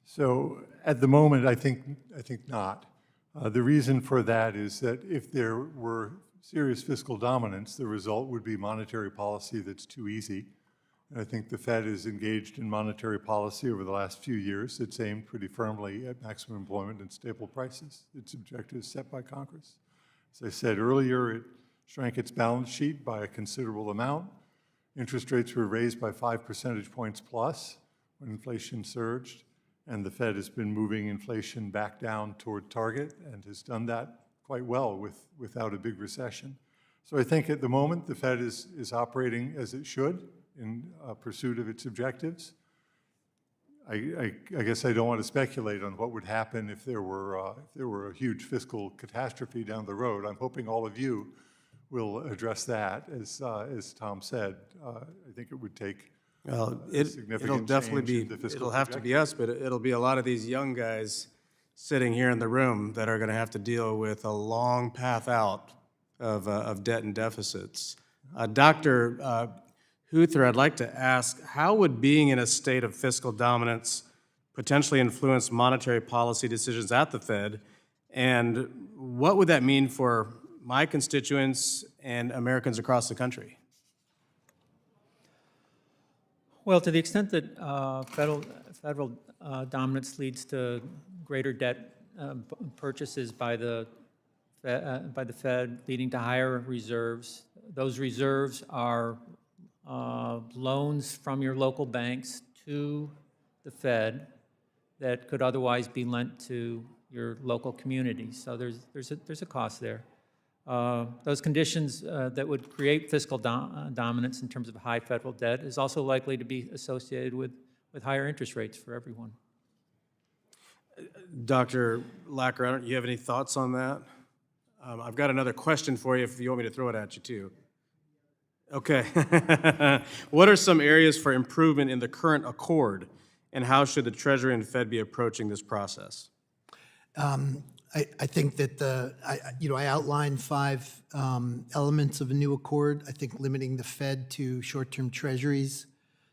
So at the moment, I think not. The reason for that is that if there were serious fiscal dominance, the result would be monetary policy that's too easy. And I think the Fed is engaged in monetary policy over the last few years. It's aimed pretty firmly at maximum employment and stable prices. Its objective is set by Congress. As I said earlier, it shrank its balance sheet by a considerable amount. Interest rates were raised by 5 percentage points plus when inflation surged. And the Fed has been moving inflation back down toward target and has done that quite well without a big recession. So I think at the moment the Fed is operating as it should in pursuit of its objectives. I guess I don't want to speculate on what would happen if there were a huge fiscal catastrophe down the road. I'm hoping all of you will address that. As Tom said, I think it would take Well, significant it'll definitely change in be, the fiscal it'll have to be us, but it'll be a lot of these young guys sitting here in the room that are going to have to deal with a long path out of debt and deficits. Dr. Huther, I'd like to ask, how would being in a state of fiscal dominance potentially influence monetary policy decisions at the Fed? And what would that mean for my constituents and Americans across the country? Well, to the extent that federal dominance leads to greater debt purchases by the Fed, leading to higher reserves, those reserves are loans from your local banks to the Fed that could otherwise be lent to your local community. So there's a cost there. Those conditions that would create fiscal dominance in terms of high federal debt is also likely to be associated with higher interest rates for everyone. Dr. Lacker, do you have any thoughts on that? I've got another question for you if you want me to throw it at you too. Okay. What are some areas for improvement in the current accord, and how should the Treasury and Fed be approaching this process? I think that I outlined 5 elements of a new accord. I think limiting the Fed to short-term treasuries,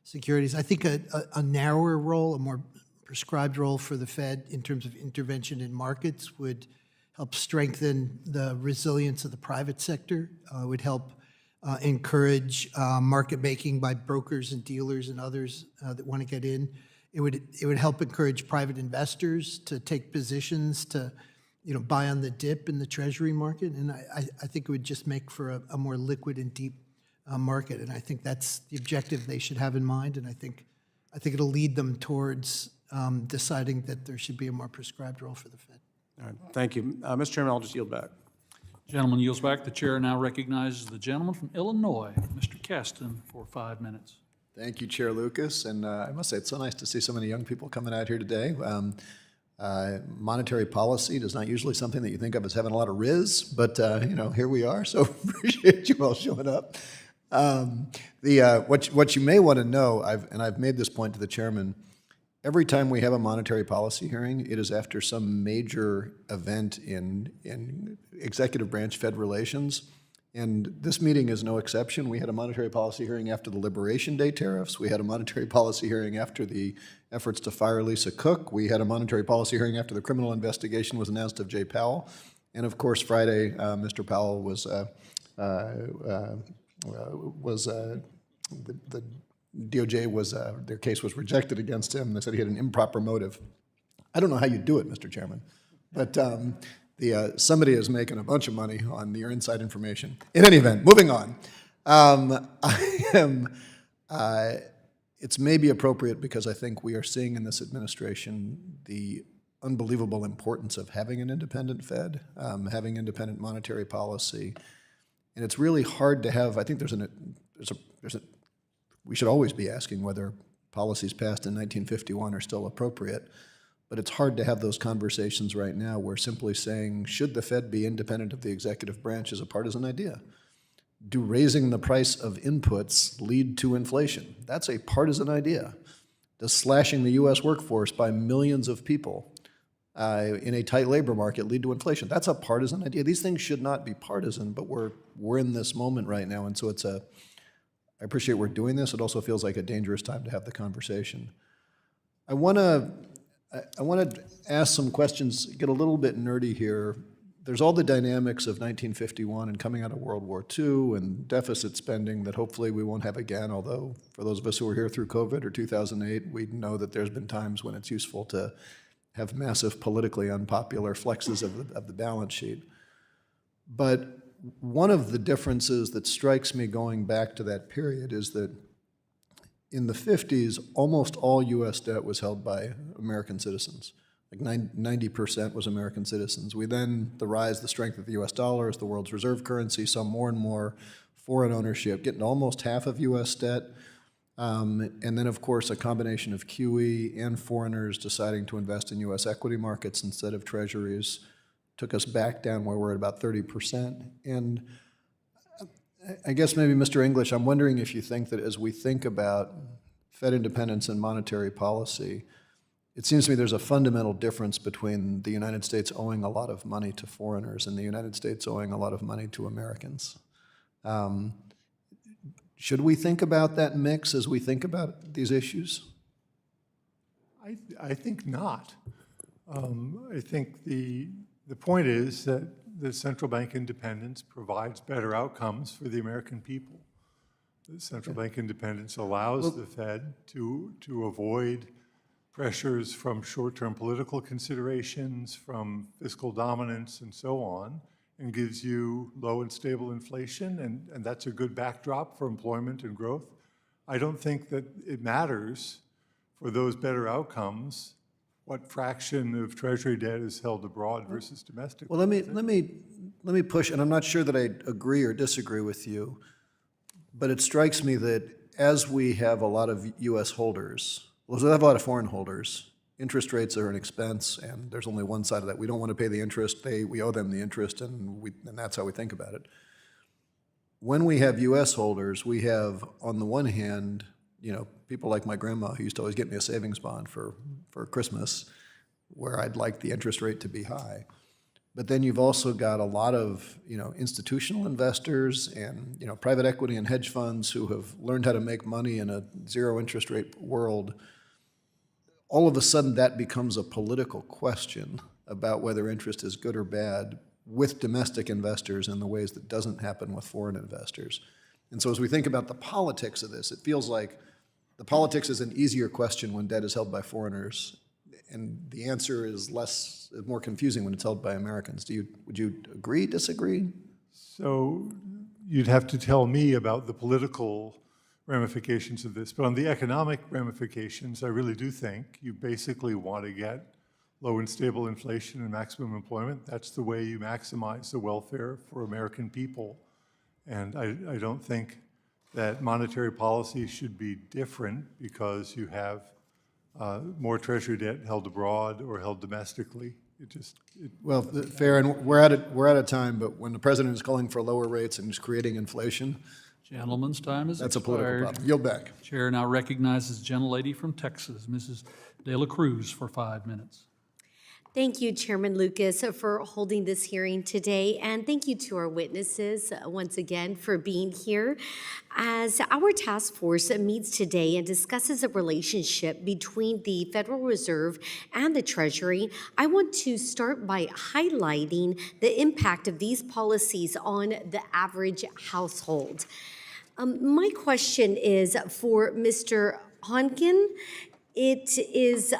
securities. I think a narrower role, a more prescribed role for the Fed in terms of intervention in markets would help strengthen the resilience of the private sector, would help encourage market making by brokers and dealers and others that want to get in. It would help encourage private investors to take positions to buy on the dip in the Treasury market, and I think it would just make for a more liquid and deep market, and I think that's the objective they should have in mind, and I think it'll lead them towards deciding that there should be a more prescribed role for the Fed. All right, thank you. Mr. Chairman, I'll just yield back. Gentleman yields back. The chair now recognizes the gentleman from Illinois, Mr. Kasten, for 5 minutes. Thank you, Chair Lucas, and I must say it's so nice to see so many young people coming out here today. Monetary policy is not usually something that you think of as having a lot of riz, but here we are. So appreciate you all showing up. What you may want to know, I've made this point to the chairman. Every time we have a monetary policy hearing, it is after some major event in executive branch Fed relations. And this meeting is no exception. We had a monetary policy hearing after the Liberation Day tariffs. We had a monetary policy hearing after the efforts to fire Lisa Cook. We had a monetary policy hearing after the criminal investigation was announced of Jay Powell. And of course, Friday, Mr. Powell the DOJ their case was rejected against him. They said he had an improper motive. I don't know how you do it, Mr. Chairman, but somebody is making a bunch of money on your inside information. In any event, moving on. I am, it's maybe appropriate because I think we are seeing in this administration the unbelievable importance of having an independent Fed, having independent monetary policy. And it's really hard to have, I think we should always be asking whether policies passed in 1951 are still appropriate. But it's hard to have those conversations right now where simply saying, should the Fed be independent of the executive branch is a partisan idea. Do raising the price of inputs lead to inflation? That's a partisan idea. Does slashing the U.S. workforce by millions of people in a tight labor market lead to inflation? That's a partisan idea. These things should not be partisan, but we're in this moment right now, and so I appreciate we're doing this. It also feels like a dangerous time to have the conversation. I want to ask some questions, get a little bit nerdy here. There's all the dynamics of 1951 and coming out of World War II and deficit spending that hopefully we won't have again, although for those of us who were here through COVID or 2008, we know that there's been times when it's useful to have massive politically unpopular flexes of the balance sheet. But one of the differences that strikes me going back to that period is that in the 50s, almost all U.S. debt was held by American citizens. Like 90% was American citizens. We then, the strength of the U.S. dollar as the world's reserve currency, saw more and more foreign ownership, getting almost half of U.S. debt. And then, of course, a combination of QE and foreigners deciding to invest in U.S. equity markets instead of treasuries took us back down where we're at about 30%. And I guess maybe, Mr. English, I'm wondering if you think that as we think about Fed independence and monetary policy, it seems to me there's a fundamental difference between the United States owing a lot of money to foreigners and the United States owing a lot of money to Americans. Should we think about that mix as we think about these issues? I think not. I think the point is that the central bank independence provides better outcomes for the American people. The central bank independence allows the Fed to avoid pressures from short-term political considerations, from fiscal dominance and so on, and gives you low and stable inflation, and that's a good backdrop for employment and growth. I don't think that it matters for those better outcomes what fraction of Treasury debt is held abroad versus domestic. Well, let me push, and I'm not sure that I agree or disagree with you, but it strikes me that as we have a lot of U.S. holders, well, we have a lot of foreign holders, interest rates are an expense, and there's only one side of that. We don't want to pay the interest. We owe them the interest, and that's how we think about it. When we have U.S. holders, we have, on the one hand, people like my grandma who used to always get me a savings bond for Christmas, where I'd like the interest rate to be high. But then you've also got a lot of institutional investors and private equity and hedge funds who have learned how to make money in a zero interest rate world. All of a sudden that becomes a political question about whether interest is good or bad with domestic investors in the ways that doesn't happen with foreign investors. And so as we think about the politics of this, it feels like the politics is an easier question when debt is held by foreigners, and the answer is more confusing when it's held by Americans. Would you agree, disagree? So you'd have to tell me about the political ramifications of this, but on the economic ramifications, I really do think you basically want to get low and stable inflation and maximum employment. That's the way you maximize the welfare for American people. And I don't think that monetary policy should be different because you have more Treasury debt held abroad or held domestically. Well, fair, and we're out of time, but when the president is calling for lower rates and is creating inflation, Gentleman's time is that's a political expired. problem. Yield back. Chair now recognizes the gentlelady from Texas, Mrs. De La Cruz, for 5 minutes. Thank you, Chairman Lucas, for holding this hearing today, and thank you to our witnesses once again for being here. As our task force meets today and discusses a relationship between the Federal Reserve and the Treasury, I want to start by highlighting the impact of these policies on the average household. My question is for Mr. Hoenig. It is,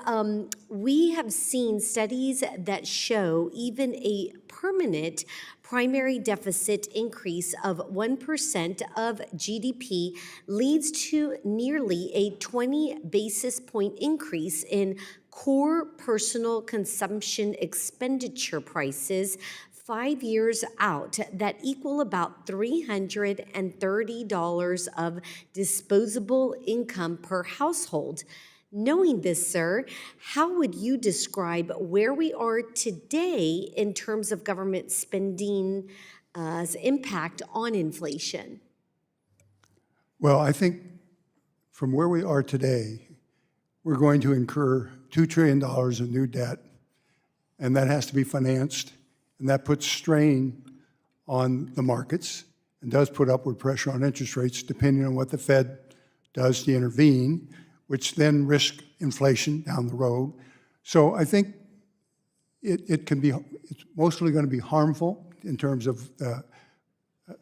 we have seen studies that show even a permanent primary deficit increase of 1% of GDP leads to nearly a 20 basis point increase in core personal consumption expenditure prices 5 years out that equal about $330 of disposable income per household. Knowing this, sir, how would you describe where we are today in terms of government spending's impact on inflation? Well, I think from where we are today, we're going to incur $2 trillion of new debt, and that has to be financed, and that puts strain on the markets and does put upward pressure on interest rates, depending on what the Fed does to intervene, which then risk inflation down the road. So I think it's mostly going to be harmful in terms of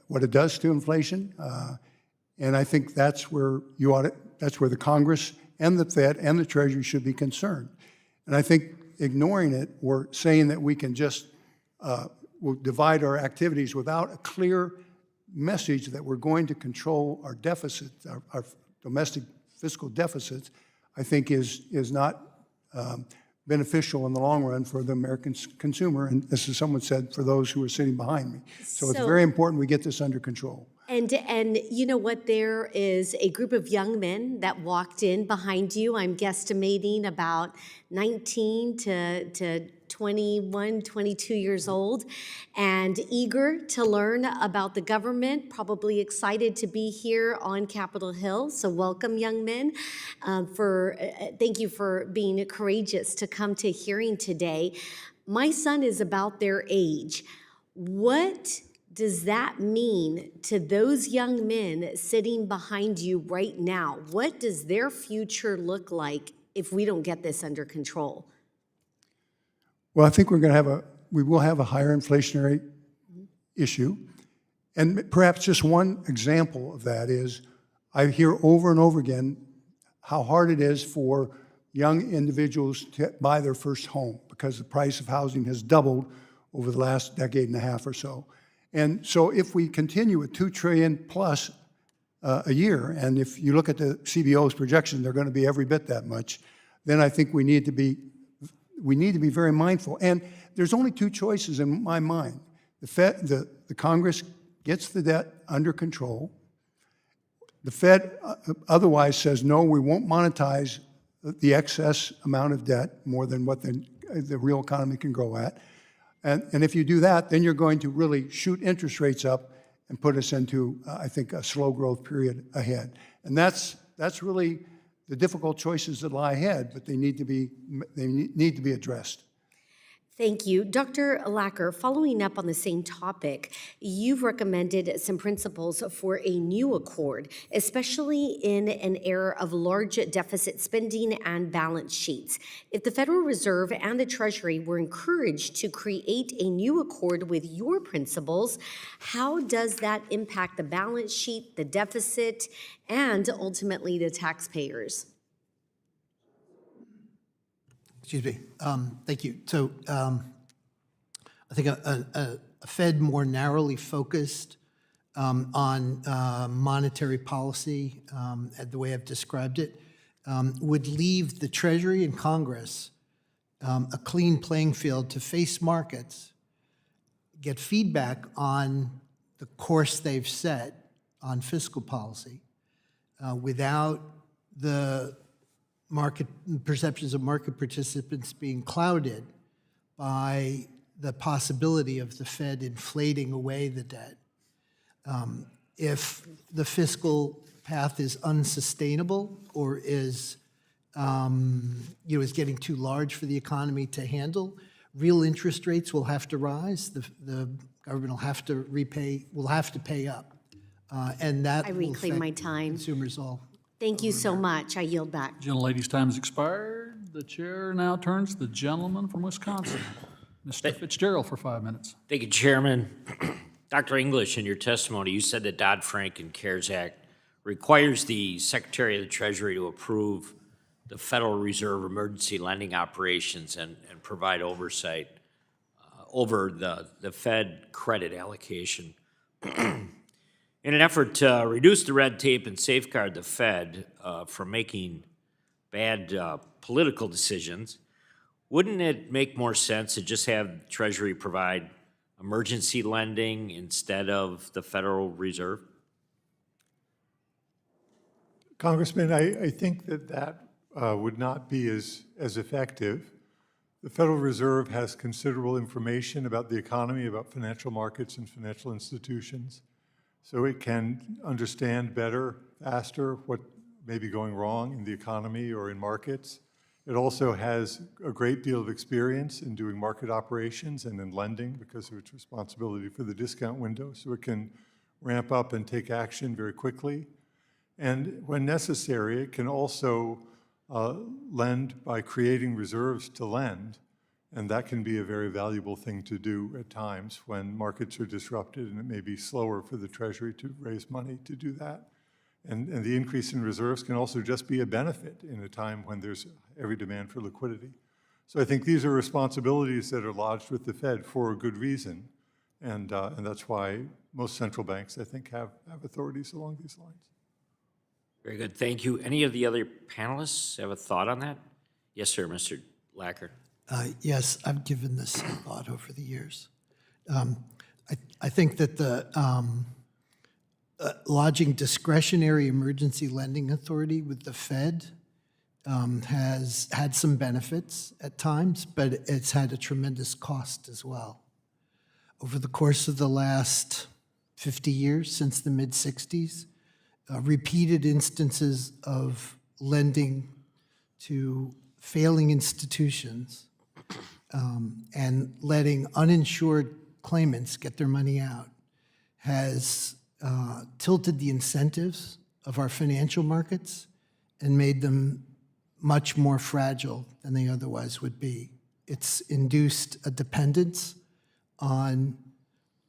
what it does to inflation. And I think that's where that's where the Congress and the Fed and the Treasury should be concerned. And I think ignoring it or saying that we can just we'll divide our activities without a clear message that we're going to control our deficits, our domestic fiscal deficits, I think is not beneficial in the long run for the American consumer. And this is someone said, for those who are sitting behind me. So it's very important we get this under control. And you know what? There is a group of young men that walked in behind you. I'm guesstimating about 19 to 21, 22 years old, and eager to learn about the government, probably excited to be here on Capitol Hill. So welcome, young men. Thank you for being courageous to come to hearing today. My son is about their age. What does that mean to those young men sitting behind you right now? What does their future look like if we don't get this under control? Well, I think we will have a higher inflationary issue. And perhaps just one example of that is I hear over and over again how hard it is for young individuals to buy their first home because the price of housing has doubled over the last decade and a half or so. And so if we continue with $2 trillion plus a year, and if you look at the CBO's projection, they're going to be every bit that much, then I think we need to be very mindful. And there's only two choices in my mind. The Congress gets the debt under control. The Fed otherwise says, no, we won't monetize the excess amount of debt more than what the real economy can grow at. And if you do that, then you're going to really shoot interest rates up and put us into, I think, a slow growth period ahead. And that's really the difficult choices that lie ahead, but they need to be addressed. Thank you. Dr. Lacker, following up on the same topic, you've recommended some principles for a new accord, especially in an era of large deficit spending and balance sheets. If the Federal Reserve and the Treasury were encouraged to create a new accord with your principles, how does that impact the balance sheet, the deficit, and ultimately the taxpayers? Excuse me. Thank you. So I think a Fed more narrowly focused on monetary policy, the way I've described it, would leave the Treasury and Congress a clean playing field to face markets, get feedback on the course they've set on fiscal policy without the market perceptions of market participants being clouded by the possibility of the Fed inflating away the debt. If the fiscal path is unsustainable or is getting too large for the economy to handle, real interest rates will have to rise. The government will have to pay up, and that I will reclaim affect my time. consumers all. Thank you so much. I yield back. Gentlelady's time has expired. The chair now turns to the gentleman from Wisconsin, Mr. Fitzgerald, for 5 minutes. Thank you, Chairman. Dr. English, in your testimony, you said that Dodd-Frank and CARES Act requires the Secretary of the Treasury to approve the Federal Reserve emergency lending operations and provide oversight over the Fed credit allocation. In an effort to reduce the red tape and safeguard the Fed from making bad political decisions, wouldn't it make more sense to just have Treasury provide emergency lending instead of the Federal Reserve? Congressman, I think that would not be as effective. The Federal Reserve has considerable information about the economy, about financial markets and financial institutions, so it can understand better, faster, what may be going wrong in the economy or in markets. It also has a great deal of experience in doing market operations and in lending because of its responsibility for the discount window, so it can ramp up and take action very quickly. And when necessary, it can also lend by creating reserves to lend, and that can be a very valuable thing to do at times when markets are disrupted and it may be slower for the Treasury to raise money to do that. And the increase in reserves can also just be a benefit in a time when there's every demand for liquidity. So I think these are responsibilities that are lodged with the Fed for a good reason, and that's why most central banks, I think, have authorities along these lines. Very good, thank you. Any of the other panelists have a thought on that? Yes, sir, Mr. Lacker. Yes, I've given this some thought over the years. I think that the lodging discretionary emergency lending authority with the Fed has had some benefits at times, but it's had a tremendous cost as well. Over the course of the last 50 years, since the mid-60s, repeated instances of lending to failing institutions and letting uninsured claimants get their money out has tilted the incentives of our financial markets and made them much more fragile than they otherwise would be. It's induced a dependence on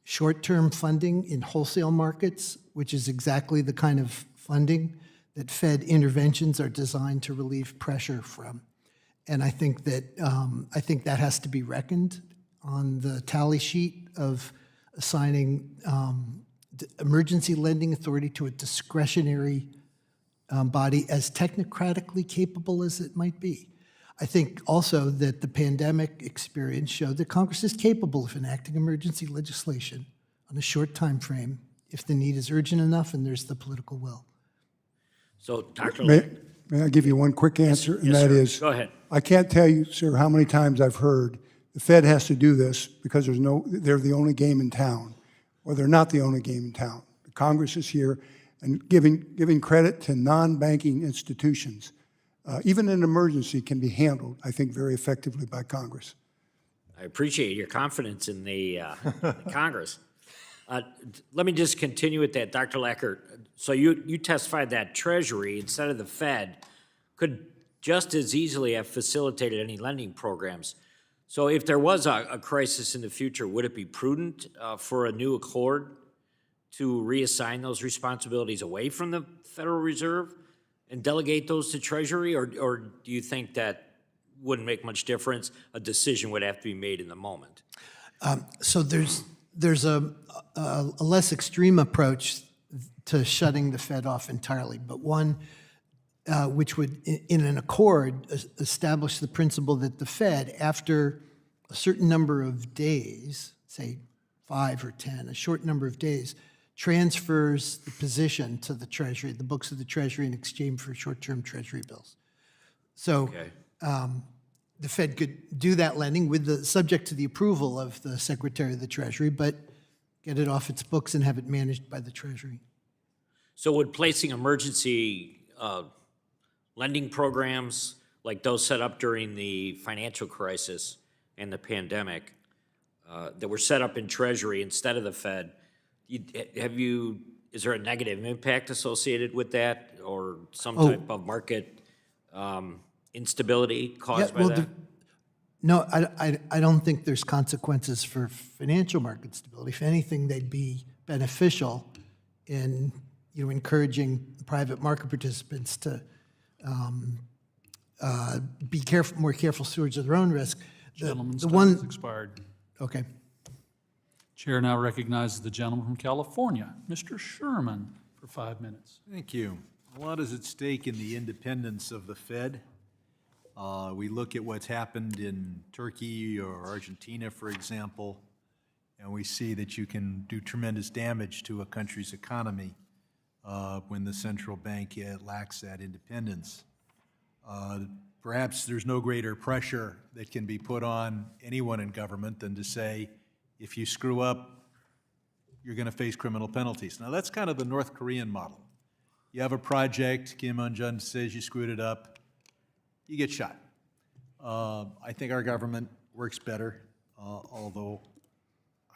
short-term funding in wholesale markets, which is exactly the kind of funding that Fed interventions are designed to relieve pressure from. And I think that has to be reckoned on the tally sheet of assigning emergency lending authority to a discretionary body as technocratically capable as it might be. I think also that the pandemic experience showed that Congress is capable of enacting emergency legislation on a short time frame if the need is urgent enough and there's the political will. So, Dr. Lacker. May I give you one quick answer? And yes, that sir. is, Go ahead. I can't tell you, sir, how many times I've heard the Fed has to do this because they're the only game in town, or they're not the only game in town. The Congress is here and giving credit to non-banking institutions. Even an emergency can be handled, I think, very effectively by Congress. I appreciate your confidence in the Congress. Let me just continue with that, Dr. Lacker. So you testified that Treasury, instead of the Fed, could just as easily have facilitated any lending programs. So if there was a crisis in the future, would it be prudent for a new accord to reassign those responsibilities away from the Federal Reserve and delegate those to Treasury, or do you think that wouldn't make much difference? A decision would have to be made in the moment. So there's a less extreme approach to shutting the Fed off entirely, but one which would, in an accord, establish the principle that the Fed, after a certain number of days, say 5 or 10, a short number of days, transfers the position to the Treasury, the books of the Treasury, in exchange for short-term Treasury bills. So the Fed could do that lending subject to the approval of the Secretary of the Treasury, but get it off its books and have it managed by the Treasury. So would placing emergency lending programs like those set up during the financial crisis and the pandemic that were set up in Treasury instead of the Fed, is there a negative impact associated with that, or some type of market instability caused by that? No, I don't think there's consequences for financial market stability. If anything, they'd be beneficial in encouraging private market participants to be careful, more careful stewards of their own risk. Gentleman's The time has one, expired. okay. Chair now recognizes the gentleman from California, Mr. Sherman, for 5 minutes. Thank you. A lot is at stake in the independence of the Fed. We look at what's happened in Turkey or Argentina, for example, and we see that you can do tremendous damage to a country's economy when the central bank lacks that independence. Perhaps there's no greater pressure that can be put on anyone in government than to say, if you screw up, you're going to face criminal penalties. Now, that's kind of the North Korean model. You have a project, Kim Jong-un says you screwed it up, you get shot. I think our government works better, although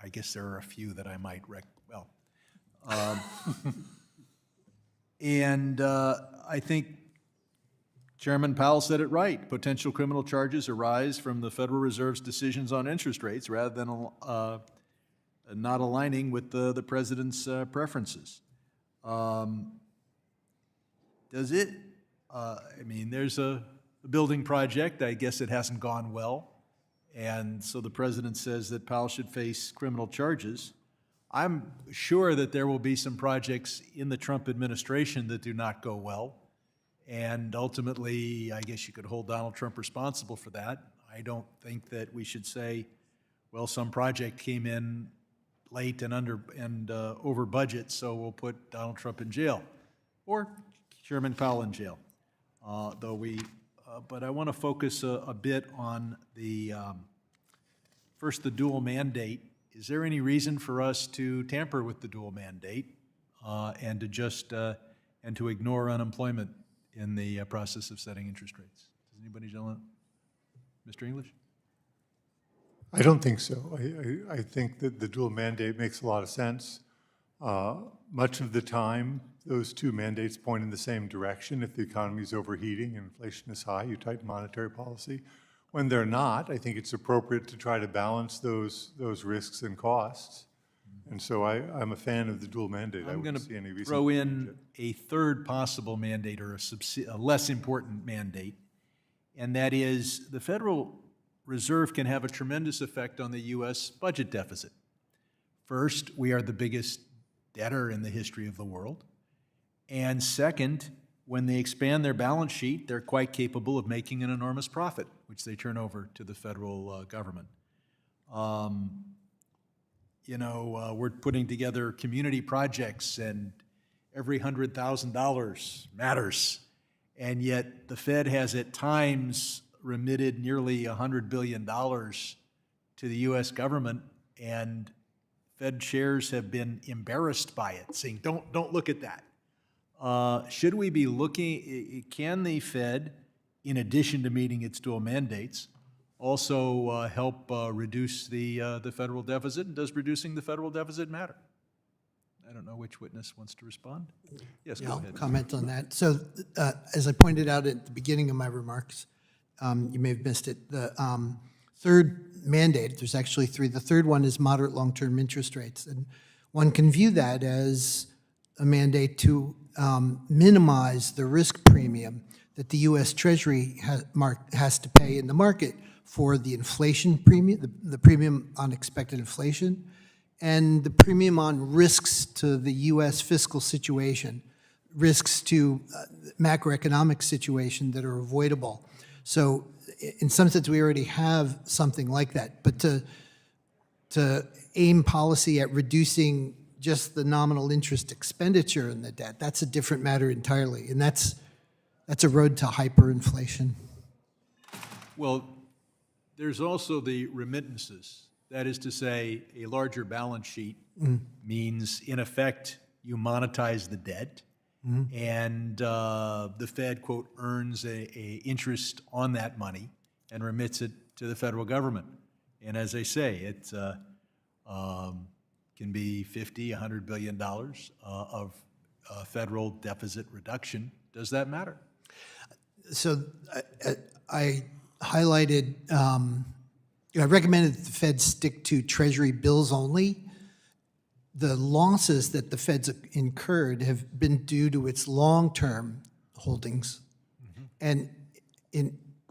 I guess there are a few that I might and I think Chairman Powell said it right. Potential criminal charges arise from the Federal Reserve's decisions on interest rates rather than not aligning with the president's preferences. Does it? I mean, there's a building project. I guess it hasn't gone well. And so the president says that Powell should face criminal charges. I'm sure that there will be some projects in the Trump administration that do not go well. And ultimately, I guess you could hold Donald Trump responsible for that. I don't think that we should say, well, some project came in late and over budget, so we'll put Donald Trump in jail, or Chairman Powell in jail. But I want to focus a bit on first the dual mandate. Is there any reason for us to tamper with the dual mandate and to ignore unemployment in the process of setting interest rates? Does anybody know? Mr. English? I don't think so. I think that the dual mandate makes a lot of sense. Much of the time, those two mandates point in the same direction. If the economy is overheating and inflation is high, you tighten monetary policy. When they're not, I think it's appropriate to try to balance those risks and costs. And so I'm a fan of the dual mandate. I I'm going wouldn't see any to reason throw to change in it. a third possible mandate or a less important mandate, and that is the Federal Reserve can have a tremendous effect on the U.S. budget deficit. First, we are the biggest debtor in the history of the world. And second, when they expand their balance sheet, they're quite capable of making an enormous profit, which they turn over to the federal government. We're putting together community projects, and every $100,000 matters. And yet the Fed has at times remitted nearly $100 billion to the U.S. government, and Fed chairs have been embarrassed by it, saying, don't look at that. Should we be looking, can the Fed, in addition to meeting its dual mandates, also help reduce the federal deficit? And does reducing the federal deficit matter? I don't know which witness wants to respond. Yes, Yeah, go I'll ahead. comment on that. So as I pointed out at the beginning of my remarks, you may have missed it, the third mandate, there's actually three. The third one is moderate long-term interest rates. And one can view that as a mandate to minimize the risk premium that the U.S. Treasury has to pay in the market for the inflation premium, the premium on expected inflation, and the premium on risks to the U.S. fiscal situation, risks to macroeconomic situation that are avoidable. So in some sense, we already have something like that. But to aim policy at reducing just the nominal interest expenditure in the debt, that's a different matter entirely. And that's a road to hyperinflation. Well, there's also the remittances. That is to say, a larger balance sheet means, in effect, you monetize the debt, and the Fed, quote, earns a interest on that money and remits it to the federal government. And as I say, it can be $50, $100 billion of federal deficit reduction. Does that matter? So I highlighted, I recommended that the Fed stick to Treasury bills only. The losses that the Fed's incurred have been due to its long-term holdings. And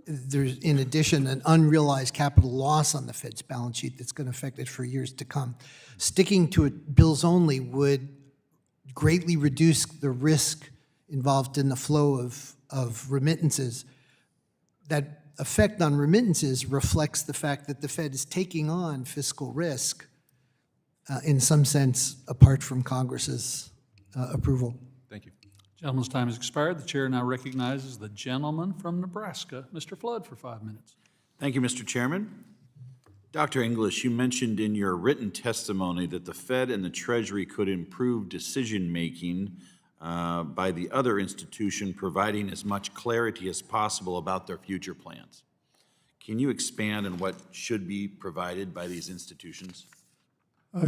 there's, in addition, an unrealized capital loss on the Fed's balance sheet that's going to affect it for years to come. Sticking to it bills only would greatly reduce the risk involved in the flow of remittances. That effect on remittances reflects the fact that the Fed is taking on fiscal risk, in some sense, apart from Congress's approval. Thank you. Gentleman's time has expired. The chair now recognizes the gentleman from Nebraska, Mr. Flood, for 5 minutes. Thank you, Mr. Chairman. Dr. English, you mentioned in your written testimony that the Fed and the Treasury could improve decision-making by the other institution providing as much clarity as possible about their future plans. Can you expand on what should be provided by these institutions?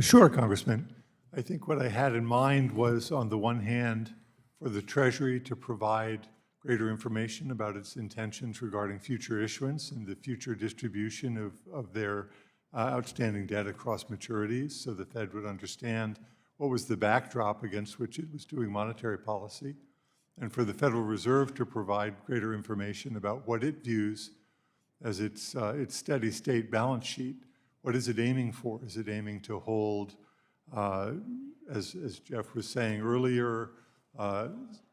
Sure, Congressman. I think what I had in mind was, on the one hand, for the Treasury to provide greater information about its intentions regarding future issuance and the future distribution of their outstanding debt across maturities, so the Fed would understand what was the backdrop against which it was doing monetary policy, and for the Federal Reserve to provide greater information about what it views as its steady state balance sheet. What is it aiming for? Is it aiming to hold, as Jeff was saying earlier,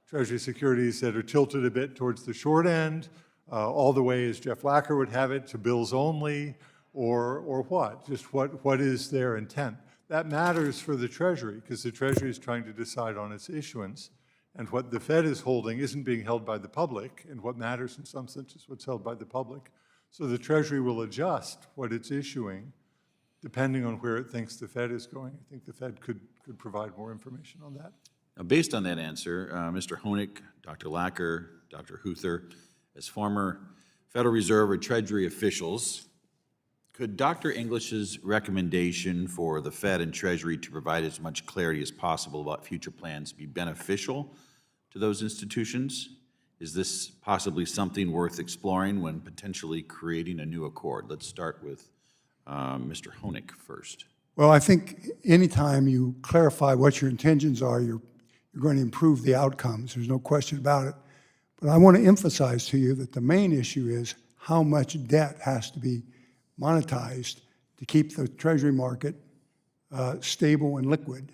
Treasury securities that are tilted a bit towards the short end, all the way, as Jeff Lacker would have it, to bills only, or what? Just what is their intent? That matters for the Treasury, because the Treasury is trying to decide on its issuance, and what the Fed is holding isn't being held by the public, and what matters in some sense is what's held by the public. So the Treasury will adjust what it's issuing depending on where it thinks the Fed is going. I think the Fed could provide more information on that. Now, based on that answer, Mr. Hoenig, Dr. Lacker, Dr. Huther, as former Federal Reserve or Treasury officials, could Dr. English's recommendation for the Fed and Treasury to provide as much clarity as possible about future plans be beneficial to those institutions? Is this possibly something worth exploring when potentially creating a new accord? Let's start with Mr. Hoenig first. Well, I think anytime you clarify what your intentions are, you're going to improve the outcomes. There's no question about it. But I want to emphasize to you that the main issue is how much debt has to be monetized to keep the Treasury market stable and liquid,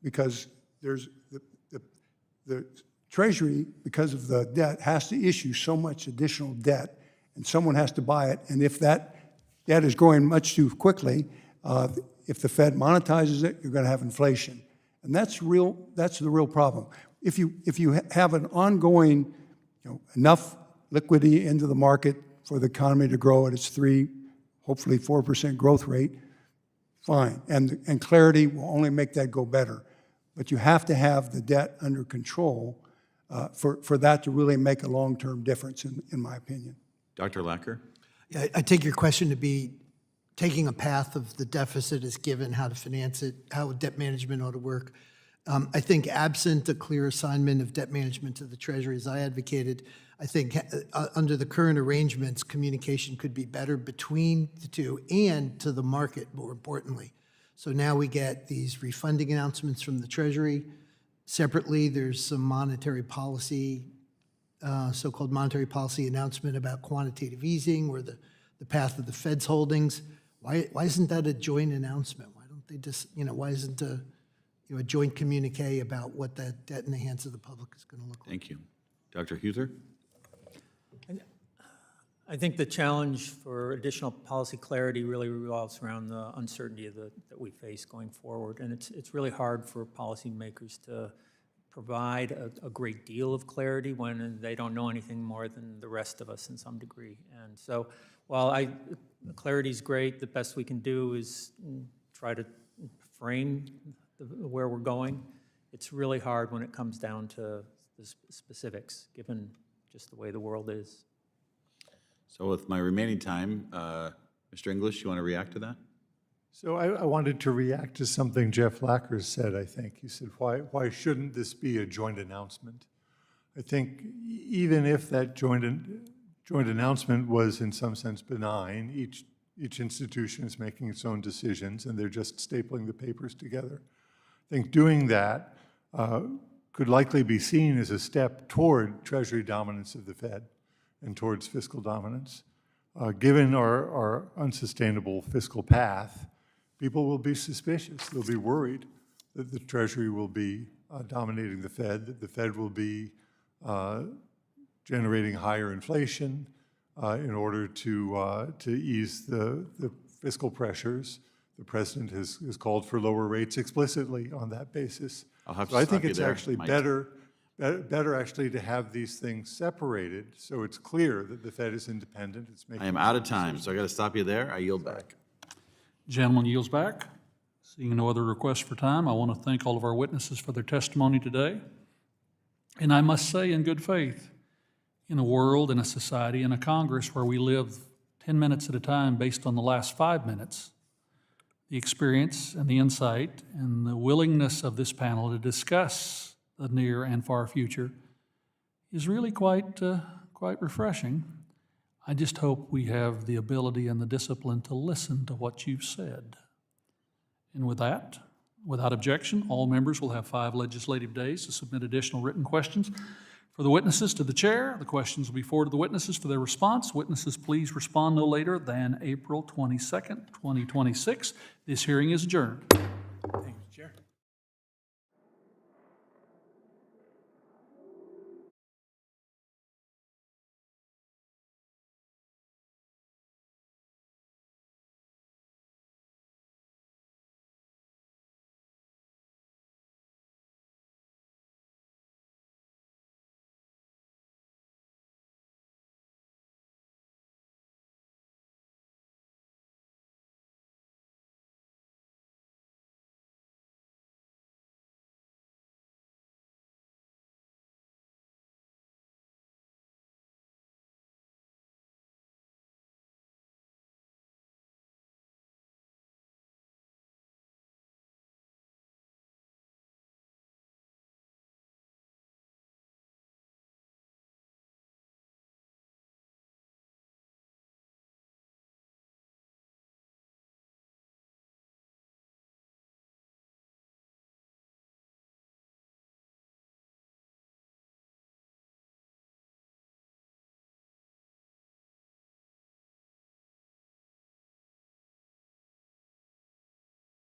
because there's the Treasury, because of the debt, has to issue so much additional debt, and someone has to buy it. And if that debt is growing much too quickly, if the Fed monetizes it, you're going to have inflation. And that's the real problem. If you have an ongoing, enough liquidity into the market for the economy to grow at its 3%, hopefully 4% growth rate, fine. And clarity will only make that go better. But you have to have the debt under control for that to really make a long-term difference, in my opinion. Dr. Lacker? Yeah, I take your question to be taking a path of the deficit as given, how to finance it, how debt management ought to work. I think absent a clear assignment of debt management to the Treasury, as I advocated, I think under the current arrangements, communication could be better between the two and to the market, more importantly. So now we get these refunding announcements from the Treasury. Separately, there's some monetary policy, so-called monetary policy announcement about quantitative easing or the path of the Fed's holdings. Why isn't that a joint announcement? Why don't they just, why isn't a joint communique about what that debt in the hands of the public is going to look like? Thank you. Dr. Huther? I think the challenge for additional policy clarity really revolves around the uncertainty that we face going forward. And it's really hard for policymakers to provide a great deal of clarity when they don't know anything more than the rest of us in some degree. And so while clarity is great, the best we can do is try to frame where we're going. It's really hard when it comes down to the specifics, given just the way the world is. So with my remaining time, Mr. English, you want to react to that? So I wanted to react to something Jeff Lacker said, I think. He said, why shouldn't this be a joint announcement? I think even if that joint announcement was in some sense benign, each institution is making its own decisions and they're just stapling the papers together. I think doing that could likely be seen as a step toward Treasury dominance of the Fed. and towards fiscal dominance. Given our unsustainable fiscal path, people will be suspicious. They'll be worried that the Treasury will be dominating the Fed, that the Fed will be generating higher inflation in order to ease the fiscal pressures. The president has called for lower rates explicitly on that basis. I'll have to So I stop think you it's there, actually Mike. better actually to have these things separated, so it's clear that the Fed is independent. It's making I am out of time, so I got to stop you there. I yield back. Gentleman yields back. Seeing no other requests for time, I want to thank all of our witnesses for their testimony today. And I must say, in good faith, in a world, in a society, in a Congress where we live 10 minutes at a time based on the last 5 minutes, the experience and the insight and the willingness of this panel to discuss the near and far future is really quite refreshing. I just hope we have the ability and the discipline to listen to what you've said. And with that, without objection, all members will have 5 legislative days to submit additional written questions for the witnesses to the chair. The questions will be forwarded to the witnesses for their response. Witnesses, please respond no later than April 22nd, 2026. This hearing is adjourned.